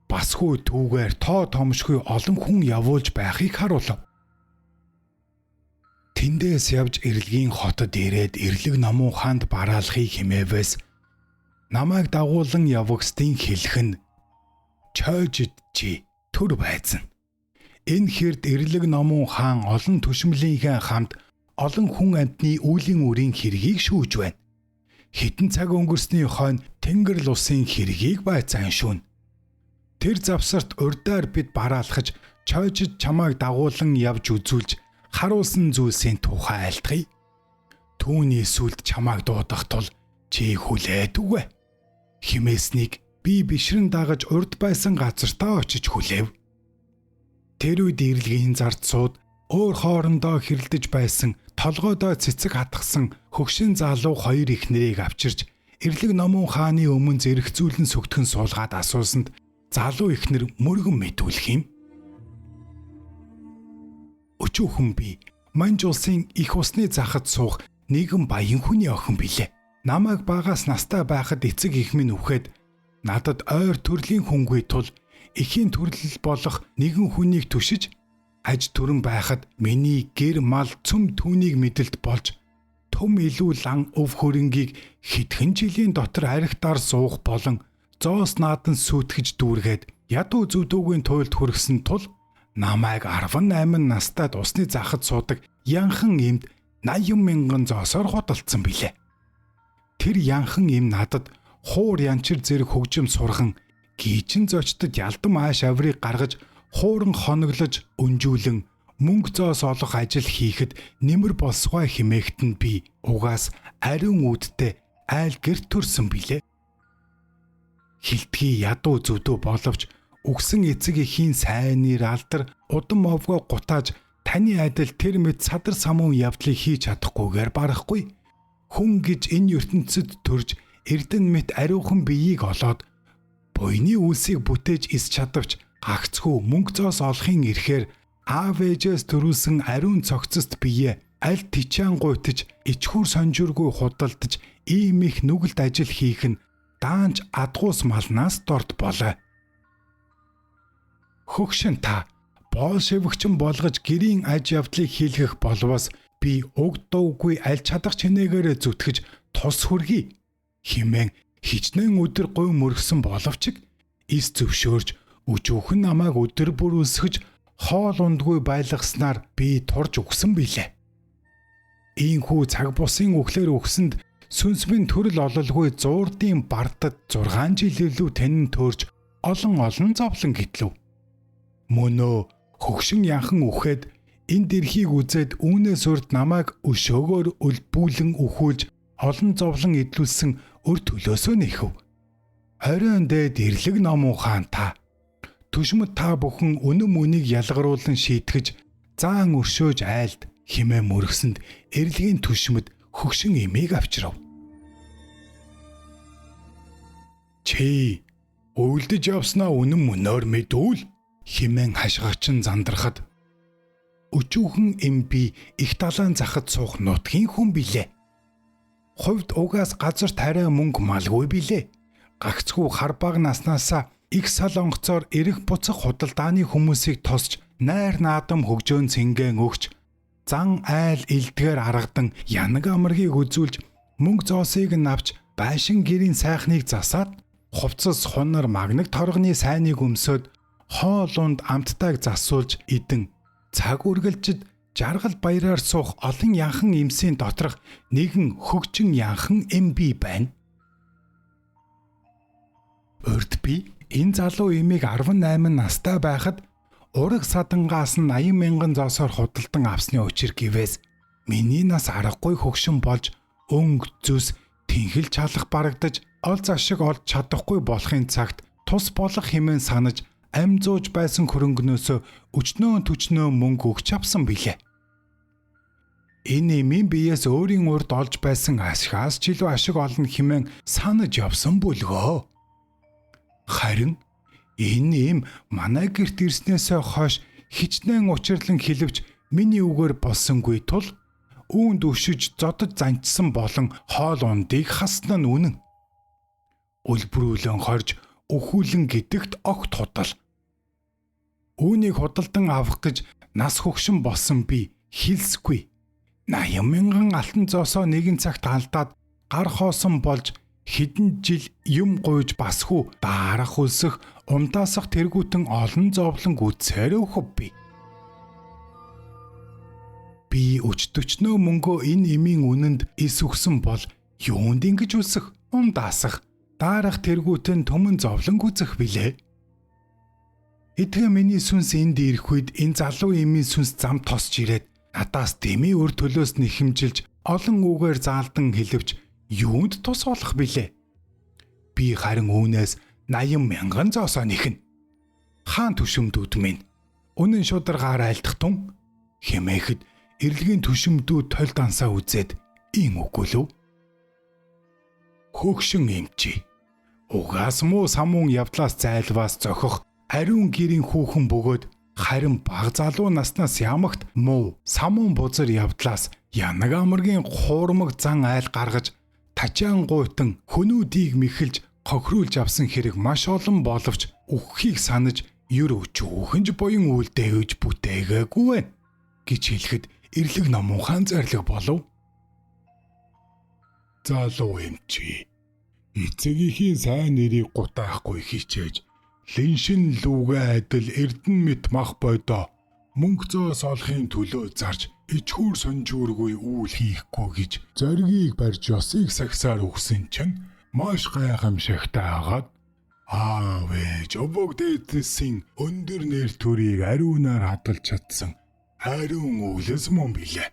басгүй түүгээр тоо томшгүй олон хүн явуулж байхыг харуулв. Тэндээс явж эрлэгийн хотод ирээд эрлэг номон хаанд бараалхыг химээвээс намайг дагуулan явагсдын хэлэх нь чойжид чи төр байзан. Энэ хэрд эрлэг номон хаан олон түшмлийнхээ хамт олон хүн амьтны үүлийн үрийн хэргийг шүүж байна. Хитэн цаг өнгөрсний хойно тэнгэр лусын хэргийг байцаан шүүн. Тэр завсарт урдаар бид бараалхаж чойжид чамайг дагуулan явж үзүүлж харуулсан зүйлсийн тухай айлтгая. Түүний сүлд чамайг дуудах тул чи хүлээд үгүй. Химээснийг би бишрэн дагаж урд байсан газартаа очиж хүлээв. Тэр үед эрлэгийн зард сууд өөр хоорондоо хэрэлдэж байсан толгойдоо цэцэг хатгсан хөгшин залуу хоёр ихнэрийг авчирч эрлэг номон хааны өмнө зэрэгцүүлэн сүгтгэн суулгаад асуусанд залуу ихнэр мөргөн мэдүүлэх юм. Өчүүхэн би Манж улсын их усны захад суух нэгэн баян хүний охин билээ. Намайг багаас настай байхад эцэг их минь үхээд надад ойр төрлийн хүнгүй тул эхийн төрлөл болох нэгэн хүнийг түшиж аж түрэн байхад миний гэр мал цөм түүнийг мэдэлт болж төм илүү лан өв хөрөнгийг хэдхэн жилийн дотор архитаар суух болон зоос наадан сүйтгэж дүүргээд ядуу зүдүүгийн туйлд хүргэсэн тул намайг 18 настайд усны захад суудаг янхан эмд 80,000 зоосоор худалдсан билээ. Тэр янхан эм надад хуур янчир зэрэг хөгжим сурхан гийчин зочдод ялдам ааш аврыг гаргаж хууран хоноглож өнжүүлэн мөнгө зоос олох ажил хийхэд нэмэр болсгой хэмээгт нь би угаас ариун үүдтэй айл гэрт төрсөн билээ. Хилтгий ядуу зүдүү боловч үгсэн эцэг эхийн сайн нэр алдар удам овгоо гутааж таны адил тэр мэд садар самуун явдлыг хийж чадахгүйгээр барахгүй. Хүн гэж энэ ертөнцид төрж эрдэн мэт ариухан биеийг олоод буйны үлсийг бүтээж ис чадавч гагцхүү мөнгө зоос олохын эрхээр аав ээжээс төрүүлсэн ариун цогцост бие аль тичаан гуйтаж ичхүр сонжиргүй худалдаж ийм их нүгэлт ажил хийх нь даанч адгуус малнаас дорд болоо. Хөгшин та болшевикчин болгож гэрийн аж явдлыг хийлгэх болвоос би уг дуугүй аль чадах чинээгээр зүтгэж тус хүргэе хэмээн хичнээн өдөр говь мөргсөн боловч эс зөвшөөрж өчүүхэн намайг өдөр бүр өсгөж хоол ундгүй байлгаснаар би турж өгсөн билээ. Ийхүү цаг бусын өглөөр өгсөнд сүнсмэн төрөл ололгүй зуурдын бардад 6 жил илүү тэнэн төрж олон зовлон гэтлэв. Мөнөө хөгшин янхан үхээд энэ дэрхийг үзээд үүнээс урд намайг өшөөгөөр өлбүүлэн үхүүлж олон зовлон идлүүлсэн өр төлөөсөө нэхв. Оройн дээд эрлэг номон хаан та түшмэд та бүхэн үнэн мөнийг ялгаруулан шийтгэж заан өршөөж айлд химээ мөргсөнд эрлэгийн түшмэд хөгшин эмийг авчирав. Чи өвлдөж явснаа үнэн мөнөөр мэдүүл химэн хашгаачин зандрахад өчүүхэн эм би их далайн захад суух нутгийн хүн билээ. Хувьд угаас газар тариа мөнгө малгүй билээ. Гагцхүү хар баг наснаасаа их сал онгоцоор эрэх буцах худалдааны хүмүүсийг тосч найр наадам хөгжөөн цэнгэн өгч зан айл илдгээр аргадан янаг амаргийг үзүүлж мөнгө зоосыг нь авч байшин гэрийн сайхныг засаад хувцас хунар магнаг торгоны сайныг өмсөд хоол унд амттайг засуулж идэн цаг үргэлжид жаргал баяраар суух олон янхан эмсийн доторх нэгэн хөгжин янхан эм би байна. Урд би энэ залуу эмийг 18 настай байхад ураг садангаас нь 80,000 зоосоор худалдан авсны учир гэвээс миний нас аргагүй хөгшин болж өнгө зүс тэнхэл чалах барагдаж ол зашиг олж чадахгүй болохын цагт тус болох хэмээн санаж ам зууж байсан хөрөнгнөөсөө өчнөө мөнгө өгч авсан билээ. Энэ эмийн биеэс өөрийн урд олж байсан ашигаас ч илүү ашиг олно хэмээн санаж явсан бүлгөө. Харин энэ эм манай гэрт ирснээсээ хойш хичнээн учирлан хэлвч миний үгээр болсонгүй тул үүнд өшөж зодож занчсан болон хоол ундыг хасна нь үнэн. Үлбрүүлэн хорж өхүүлэн гэдэгт огт худал. Үүнийг худалдан авах гэж нас хөгшин болсон би хэлсгүй. 80,000 алтан зоосоо нэгэн цагт алдаад гар хоосон болж хэдэн жил юм гуйж басгүй дарах үлсэх умдаасах тэргүүтэн олон зовлон гүцээр өвхөв би. Би өчтөчнөө мөнгөө энэ эмийн үнэнд эс өгсөн бол юунд ингэж үлсэх умдаасах дарах тэргүүтэн төмөн зовлон гүцэх билээ. Эдгээр миний сүнс энд ирэх үед энэ залуу эмийн сүнс зам тосч ирээд надаас дэмий өр төлөөс нэхэмжилж олон үгээр заалдан хэлвч юунд тус болох билээ. Би харин үүнээс 80,000 зоосоо нэхнэ. Хаан түшимдүүд минь үнэн шударгаар айлдах тун хэмээхэд эрлэгийн түшимдүүд толь дансаа үзээд ийн үггүй лөө. Хөгшин эмчи. Угаас муу самуун явдлаас зайлваас зохих ариун гэрийн хүүхэн бөгөөд харин баг залуу наснаас ямагт муу самуун бузар явдлаас янаг амаргийн хуурмаг зан айл гаргаж тачаан гуйтан хөнүүдийг мэхэлж хохируулж авсан хэрэг маш олон боловч үххийг санаж ер өчөөхөнж буян үйлдээ өгж бүтээгээгүй байна гэж хэлэхэд эрлэг номонхан зарлиг болов. Залуу эмчи эцэгийнхээ сайн нэрийг гутаахгүй хичээж линшин лүүгээ адил эрдэн мэт мах бойдоо мөнгө зоос олохын төлөө зарж ичхүүр сонжуургүй үйл хийхгүй гэж зоригийг барьж ёсыг сагсаар өгсөн чинь маш гайхамшигтай хагаад аав ээж обог дээдсийн өндөр нэр төрийг ариунаар хадгалж чадсан ариун өвлөс мөн билээ.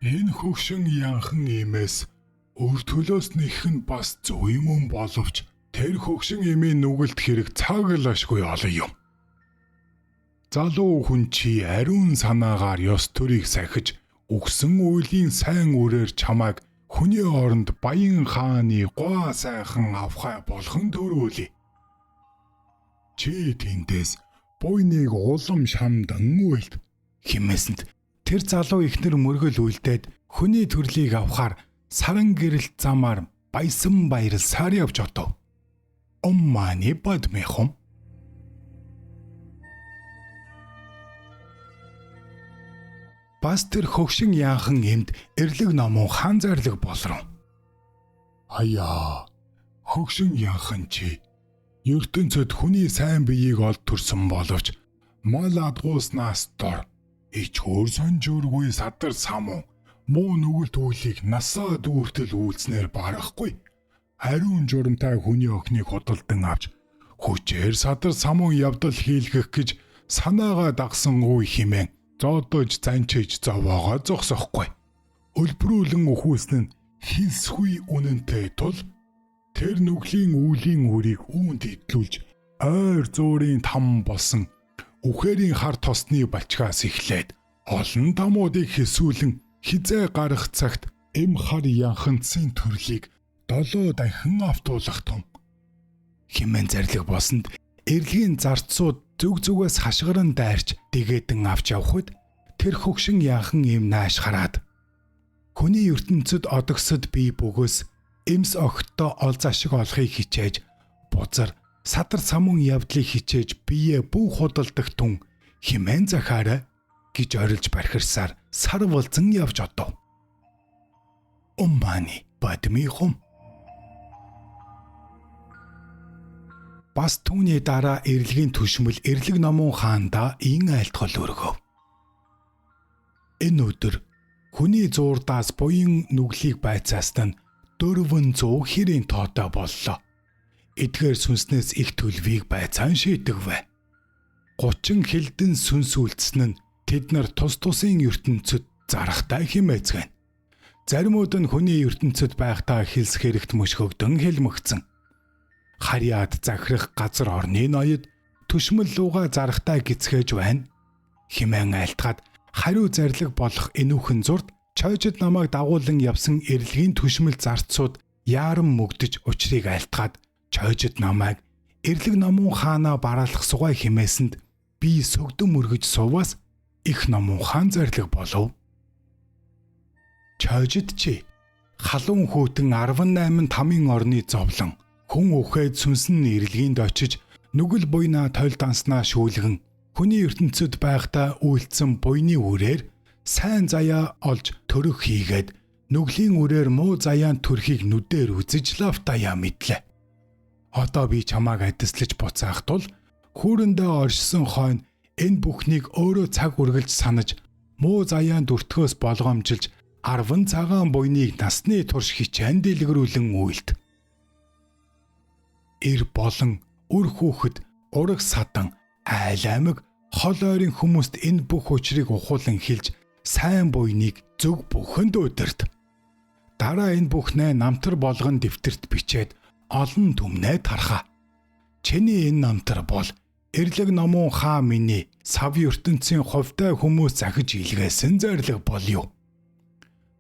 Энэ хөгшин янхан имээс өр төлөөс нэхэн бас зөв юм боловч тэр хөгшин эмийн нүгэлт хэрэг цаглашгүй олон юм. Залуу хүн чи ариун санаагаар ёс төрийг сахиж өгсөн үеийн сайн үрээр чамайг хүний оронд баян хааны гоо сайхан авхай болгон төрүүлээ. Чи тэндээс буйныг улам шамдан үйлд химээсэнд тэр залуу ихнэр мөргөл үлдээд хүний төрлийг авахар саран гэрэлт замаар баясан баярлсаар явж одов. Уммани бадмехом. Бас тэр хөгшин яахан эмд эрлэг номон хан зарлиг болрон. Аяа, хөгшин яахан чи ертөнцөд хүний сайн биеийг олд төрсөн боловч мал адгууснаас дор ичхүүр сонжуургүй садар самун муу нүгэлт үйлийг насаа дүүртэл үйлснээр барахгүй. Ариун журамтай хүний охиныг худалдан авч хүчээр садар самун явдал хийлгэх гэж санаагаа дагсан үе химэн зодож занчиж зовоогоо зогсохгүй. Өлбрүүлэн ухүүлсэн нь хэлсгүй үнэнтэй тул тэр нүглийн үүлийн үрийг үүнд идлүүлж ойр зуурын там болсон үхэрийн хар тосны балчгаас эхлээд олон тамуудыг хэсүүлэн хизээ гарах цагт эм хар янхандсын төрлийг 7 дахин автуулах тун химэн зарлиг болсонд эрлэгийн зарцууд зүг зүгээс хашгиран дайрч дэгээдэн авч явхад тэр хөгшин яахан эм нааш хараад хүний ертөнцид одогсод бий бөгөөс эмс огтоо ол зашиг олохыг хичээж бузар садар самун явдлыг хичээж бие бүх худалдах тун химэн захаарай гэж орилж бархирсаар сар болзон явж одов. Уммани бадмихум. Бас түүний дараа эрлэгийн түшмэл эрлэг номон хаанда ин айлтгал өргөв. Энэ өдөр хүний зуурдаас буян нүглийг байцаастан 400 хэрийн тоотой боллоо. Эдгээр сүнснээс их төлвийг байцаан шийдэгвэ. 30 хилдэн сүнс үлдсэн нь тэд нар тус тусын ертөнцөд зарахтай хэмээцгэн. Заримуд нь хүний ертөнцөд байхдаа хэлс хэрэгт мөшгөгдөн хэлмэгцэн. Харьяад захирах газар орны ноёд түшмэл лууга зарахтай гисгэж байна. Химэн айлтгаад хариу зарлиг болох энүүхэн зурд чойжид намайг дагуулan явсан эрлэгийн түшмэл зарцууд яаран мөгдөж учрыг айлтгаад чойжид намайг эрлэг номон хаанаа бараалах сугай химээсэнд би сөгдөн мөргөж суваас их номон хаан зарлиг болов. Чойжид чи халуун хүүтэн 18 тамийн орны зовлон хүн үхээд сүнсэн эрлэгийн очиж нүгэл буйнаа тойл данснаа шүүлгэн хүний ертөнцөд байхдаа үйлдсэн буйны үрээр сайн заяа олж төрөх хийгээд нүглийн үрээр муу заяан төрхийг нүдээр үзэж лавтаяа мэдлээ. Одоо би чамааг адислаж буцаах тул хүүрэндээ оршсон хойно энэ бүхнийг өөрөө цаг үргэлж санаж муу заяан дүртгөөс болгоомжилж 10 цагаан буйныг насны турш хичээн дэлгэрүүлэн үйлд. Ир болон үр хүүхэд, ураг садан, айл аймаг, хол ойрын хүмүүст энэ бүх учрыг ухуулан хэлж сайн буйныг зөв бүхэнд удирд. Дараа энэ бүхнээ намтар болгон дэвтэрт бичээд олон түмнээ тархаа. Чиний энэ намтар бол эрлэг номон хаа миний сав ертөнцийн хувьтай хүмүүс захиж илгээсэн зарлиг болё.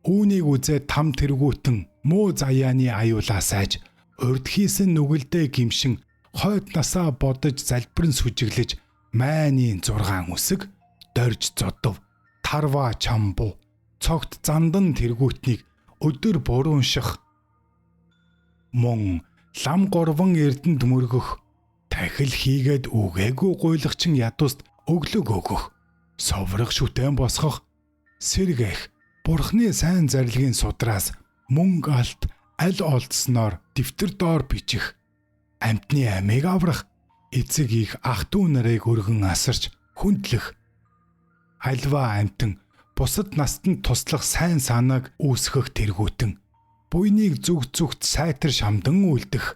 Үүнийг үзээд там тэргүүтэн муу заяаны аюулаас айж урд хийсэн нүгэлдээ гимшин хойд насаа бодож залбирэн сүжиглэж майны 6 үсэг дорж зодов тарва чамбу цогт зандан тэргүүтнийг өдөр буруунших мөн лам горвон эрдэнд мөргөх тахил хийгээд үгээгүй гуйлагчин ядуст өглөг өгөх соврох шүтэн босгох сэргэх бурхны сайн зарилгын судраас мөнгө алт аль олдсноор дэвтэр доор бичих амьтны амийг аврах эцэг их ах дүү нарыг өргөн асарч хүндлэх альва амьтан бусад настанд туслах сайн санааг үүсгэх тэргүүтэн буйныг зүгт сайтар шамдан үлдэх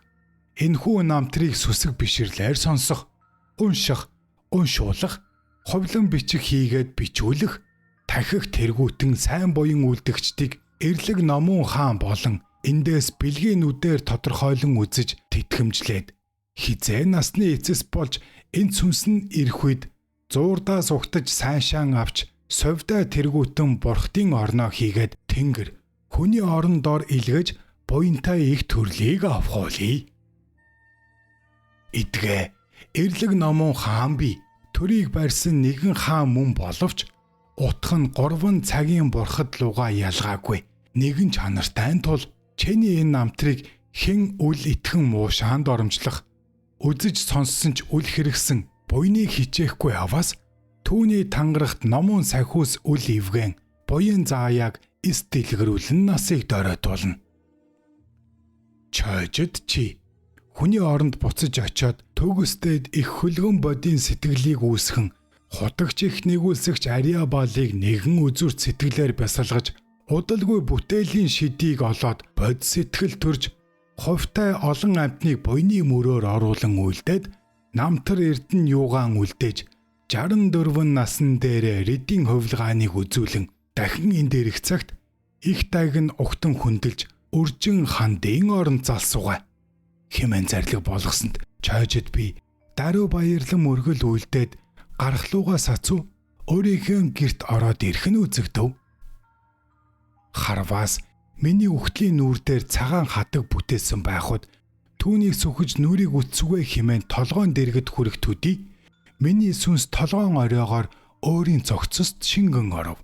энэхүү намтрыг сүсэг бишрлээр сонсох унших уншуулах ховлон бичих хийгээд бичүүлэх тахих тэргүүтэн сайн буян үлдэгчдийг эрлэг номон хаан болон эндээс бэлгийн нүдээр тодорхойлон үзэж тэтгэмжлээд хизээ насны эцэс болж энэ сүнс нь ирэх үед зуурдаас угтаж сайншаан авч совдаа тэргүүтэн бурхтын орноо хийгээд тэнгэр хүний орон доор илгэж буянтай их төрлийг авахуулъя. Идгээ эрлэг номон хаан би төрийг барьсан нэгэн хаан мөн боловч утх нь 3 цагийн бурхад луга ялгаагүй нэгэн чанартай тул чиний энэ намтрыг хэн үл итгэн муушаанд оромжлох үзэж сонссон ч үл хэрэгсэн буйныг хичээхгүй аваас түүний тангарахт номон сахиус үл ивгэн буян зааяаг эс дэлгэрүүлэн насыг доройтуулна. Чойжид чи хүний оронд буцаж очиод төгсдөөд их хөлгөн бодийн сэтгэлийг үүсгэн хутагч их нэгүүлсэгч Ариа Баалыг нэгэн үзүрт сэтгэлээр бясалгаж удалгүй бүтээлийн шидийг олоод бод сэтгэл төрж хувьтай олон амьтныг буйны мөрөөр оруулан үйлдээд намтар эрдэн юугаан үлдээж 64 насан дээр редийн хувилгааныг үзүүлэн дахин энэ дээрх цагт их даг нь угтан хүндэлж үржин хандын оронд залсуугаа хэмээн зарлиг болгосонд чойжид би даруй баярлан мөргөл үйлдээд гарахлуугаа сацуу өөрийнхөө герт ороод ирэх нь үзэгдэв. Харваас миний үхтлийн нүүр дээр цагаан хатаг бүтээсэн байхад түүнийг сүхэж нүрийг үтсвэ хэмээн толгоон дэргэд хүрэх төдий миний сүнс толгоон оройгоор өөрийн цогцост шингэн оров.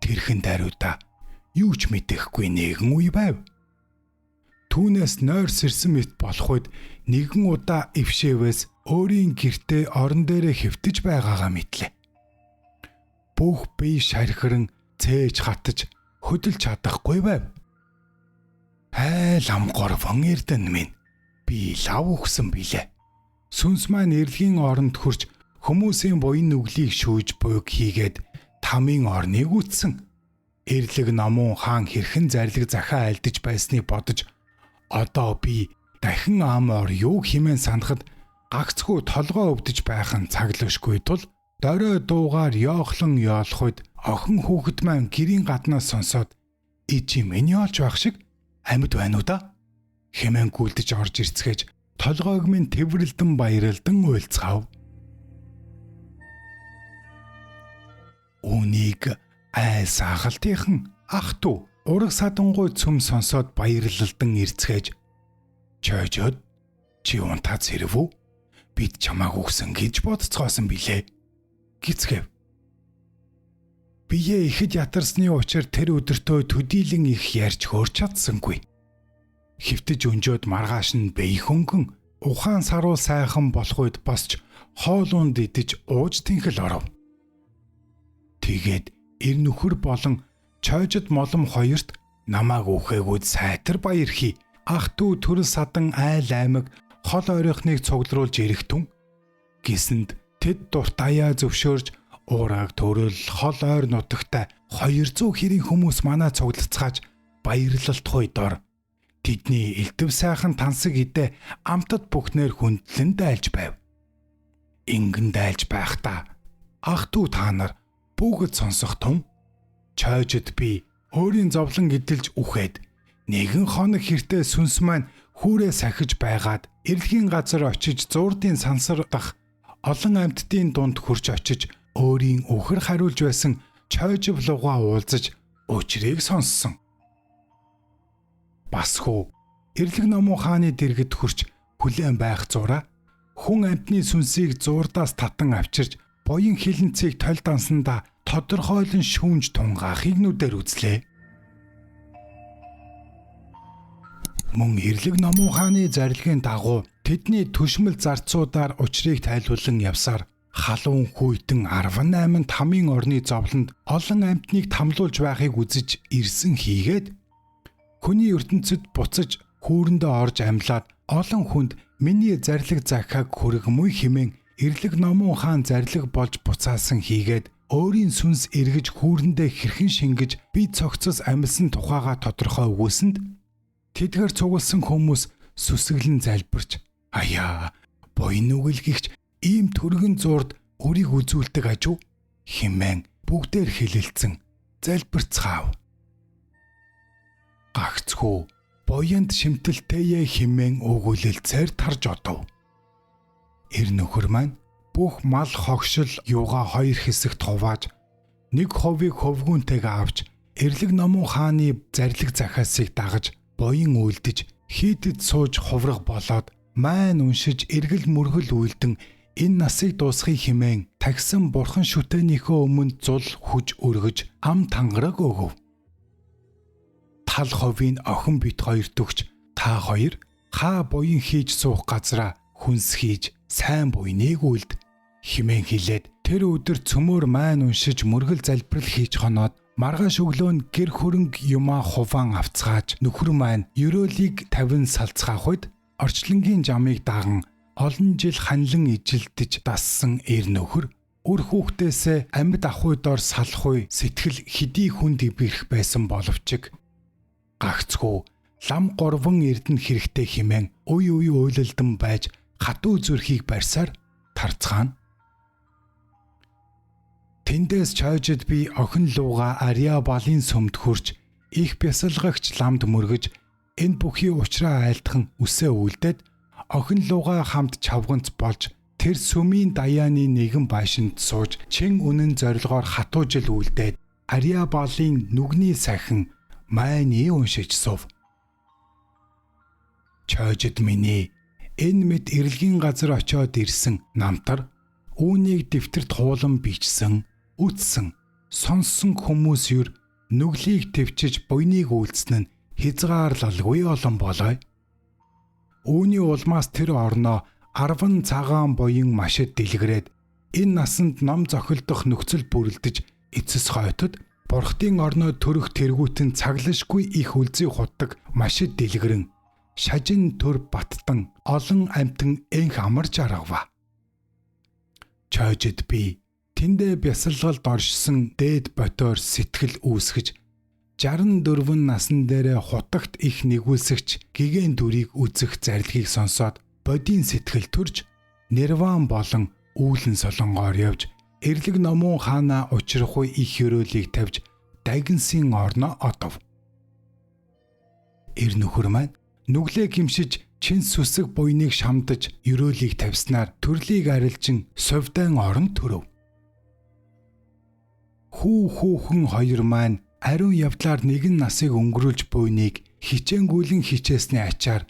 Тэрхэн даруйда юу ч мэдэхгүй нэгэн үе байв. Түүнээс нойр сэрсэн мэт болох үед нэгэн удаа ившээвээс өөрийн гертээ орон дээрээ хэвтэж байгаагаа мэдлээ. Бүх бие шархиран цээж хатаж хөдөлж чадахгүй байв. Лам горвон эрдэн минь би лав өгсөн билээ. Сүнс маань эрлэгийн оронд хурж хүмүүсийн буян нүглийг шүүж буйг хийгээд тамийн орныг үтсэн. Эрлэг номон хаан хэрхэн зарлиг захаа альдаж байсныг бодож одоо би дахин ам ор юу хэмээн санахад гагцхүү толгоо өвдөж байх нь цаглашгүй тул дорой дуугаар ёохлон ёолох үед охин хүүхэд маань гэрийн гаднаас сонсоод "Ичи миний олж байх шиг амьд байна уу да?" хэмээн гүйлдэж орж ирцгээж толгойг минь тэврэлдэн баярлдан уйлцгаав. Үнийг айс ахалтынхан ах トゥ ураг садангуй цөм сонсоод баярлалдан ирцгээж "Чойжод чи унтаа зэрвүү? Бид чамааг өгсөн гэж бодцгоосон билээ" гисгэв. Бие ихэд ятарсны учир тэр өдөртөө төдийлөн их ярьж хөөрч чадсангүй. Хөвтөж өнжөөд маргааш нь бэй хөнгөн ухаан саруу сайхан болох үед басч хоолунд идэж ууж тэнхэл оров. Тэгээд эр нөхөр болон Чойжид молом хоёрт намааг үхээгүүд сайтар баяр хий. Ах дүү төрөл садан айл аймаг хол ойрхоныг цуглуулж ирэхтэн гэсэнд тэд дуртаяа зөвшөөрж уураг төрөл хол ойр нутагта 200 хэрийн хүмүүс манаа цуглацгааж баярлалтгүй дор тэдний элдв сайхан тансаг идэ амтад бүхнээр хүндлэн дайлж байв. Ингэн дайлж байхдаа ах дүү та нар бүгд сонсох тун. Чойжид би өөрийн зовлон эдэлж үхээд нэгэн хоног хэртээ сүнс маань хүүрээ сахиж байгаад эрэлгийн газар очиж зуурдын сансар дах олон амьтдын дунд хурж очиж өөрийн үхэр хариулж байсан чойжив лугаа уулзаж учрыг сонссон. Басхүү эрлэг номон хааны дэргэд хурч хүлээн байх зураа хүн амьтны сүнсийг зуурдаас татан авчирч буян хилэнцгийг толь дансандаа тодорхойлон шүүнж тунгаахыг нүдээр үзлээ. Мөн эрлэг номон хааны зарилгын дагуу тэдний түшмэл зарцуудаар учрыг тайлбарлан явсаар халуун хүйтэн 18 тамийн орны зовлонд олон амьтныг тамлуулж байхыг үзэж ирсэн хийгээд хүний ертөнцид буцаж хүүрэндээ орж амьлаад олон хүнд миний зарлиг захиаг хүргэмүй хэмээн эрлэг номон хаан зарлиг болж буцаасан хийгээд өөрийн сүнс эргэж хүүрэндээ хэрхэн шингэж би цогцос амьсан тухайга тодорхой өгүүлсэнд тэдгээр цугласан хүмүүс сүсэглэн залбирч аяа буян нүгэлгийгч ийм түргэн зурд өрийг үзүүлдэг ажуу хэмээн бүгдээр хэлэлцэн залбирцгаав. Гагцхүү буянд шимтэлтэйе хэмээн өгүүлэлцээр тарж одов. Эр нөхөр маань бүх мал хогшил юугаа хоёр хэсэгт хувааж нэг ховыг хөвгүүнтэйгээ авч эрлэг номон хааны зарлиг захаасыг дагаж буян үйлдэж хийдэд сууж хуврах болоод майн уншиж эргэл мөргөл үйлдэн энэ насыг дуусгахыг хэмээн тагсан бурхан шүтээнийхөө өмнө зул хүж өргөж ам тангараг өгөв. Тал ховийн охин бит хоёр төгч та хоёр хаа буян хийж суух газраа хүнс хийж сайн буйныг үлд хэмээн хэлээд тэр өдөр цөмөр майн уншиж мөргөл залбирал хийж хоноод маргааш өглөө гэр хөрөнг юмаа хуваан авцгааж нөхөр маань ерөөлийг 50 салцгаах үед орчлонгийн жамыг даган олон жил ханлан ижилдэж дассан эр нөхөр үр хүүхдээсээ амьд ахуй дор салахуй сэтгэл хэдий хүнд ибэрх байсан боловч гагцхүү лам 3 эрдэнэ хэрэгтэй хэмээн уй уйлалдан байж хатуу зүрхийг барьсаар тарцгаана. Тэндээс чойжид би охин лууга Ариа балын сүмд хурж их бясалгагч ламд мөргөж энэ бүхий учраа айлтхан үсээ үлдээд охин лууга хамт чавганц болж тэр сүмийн даяаны нэгэн байшинд сууж чин үнэн зорилгоор хатуу жил үлдээд Ариа балын нүгний сахин майны уншиж сув. Чойжид миний энэ мэд эрэлгийн газар очиод ирсэн намтар үүнийг дэвтэрт хуулан бичсэн үтсэн сонссон хүмүүс юр нүглийг төвчж буйныг үйлдсэн нь хязгаарлалгүй олон болой. Үүний улмаас тэр орноо 10 цагаан буян машид дэлгэрээд энэ насанд ном зохилдох нөхцөл бүрэлдэж эцэс хойтод бурхтын орноо төрөх тэргүүтэн цаглашгүй их үлзий хутдаг машид дэлгэрэн шажин төр баттан олон амтан энх амарч аргава. Чойжид би тэндээ бясалгалд оршсон дээд ботоор сэтгэл үүсгэж 64 насан дээрээ хутагт их нэгүүлсэгч гэгэн дүрийг үзэх зарилгийг сонсоод бодийн сэтгэл төрж нирван болон үүлэн солонгоор явж эрлэг номон хаана учрахгүй их өрөөлийг тавьж дагинсын орноо одов. Эр нөхөр маань нүглээ гимшиж чин сүсэг буйныг шамдаж өрөөлийг тавьснаар төрлийг арилжин совдан орон төрөв. Хүүхэн хоёр маань ариун явдлаар нэгэн насыг өнгөрүүлж буйныг хичээнгүүлэн хичээсний ачаар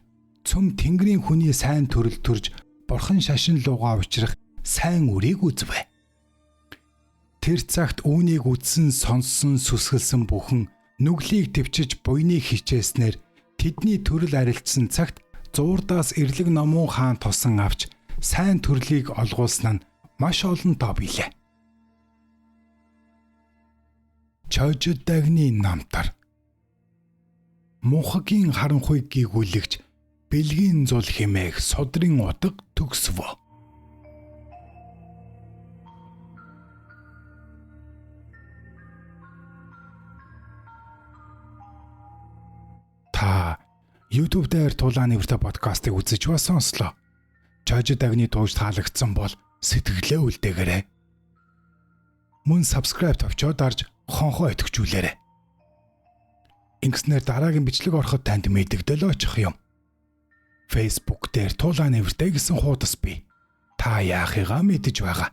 цөм тэнгэрийн хүний сайн төрөл төрж бурхан шашин лугаа учрах сайн үрийг үзвэ. Тэр цагт үүнийг үдсэн сонссон сүсгэлсэн бүхэн нүглийг төвчж буйныг хичээснээр тэдний төрөл арилжсан цагт зуурдаас эрлэг номон хаан тосон авч сайн төрлийг олгуулсан нь маш олон тоо билээ. Чожидагны намтар. Мухагийн харанхуйг гүйгүүлэгч бэлгийн зул хэмээх судрын утга төгсвөө. Та YouTube дээр Тулааны Нэртэй подкастыг үзэж ба сонслоо. Чожидагны туушд таалагдсан бол сэтгэлээ үлдээгээрэй. Мөн subscribe тавьчоо дарж хонхоо идэвхжүүлээрэй. Ингэснээр дараагийн бичлэг ороход танд мэдэгдэл очих юм. Facebook дээр Тулааны Нэртэй гэсэн хуудас бий. Та яахыгаа мэдэж байгаа.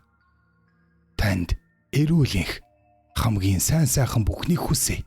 Танд эрүүл энх хамгийн сайн сайхан бүхнийг хүсье.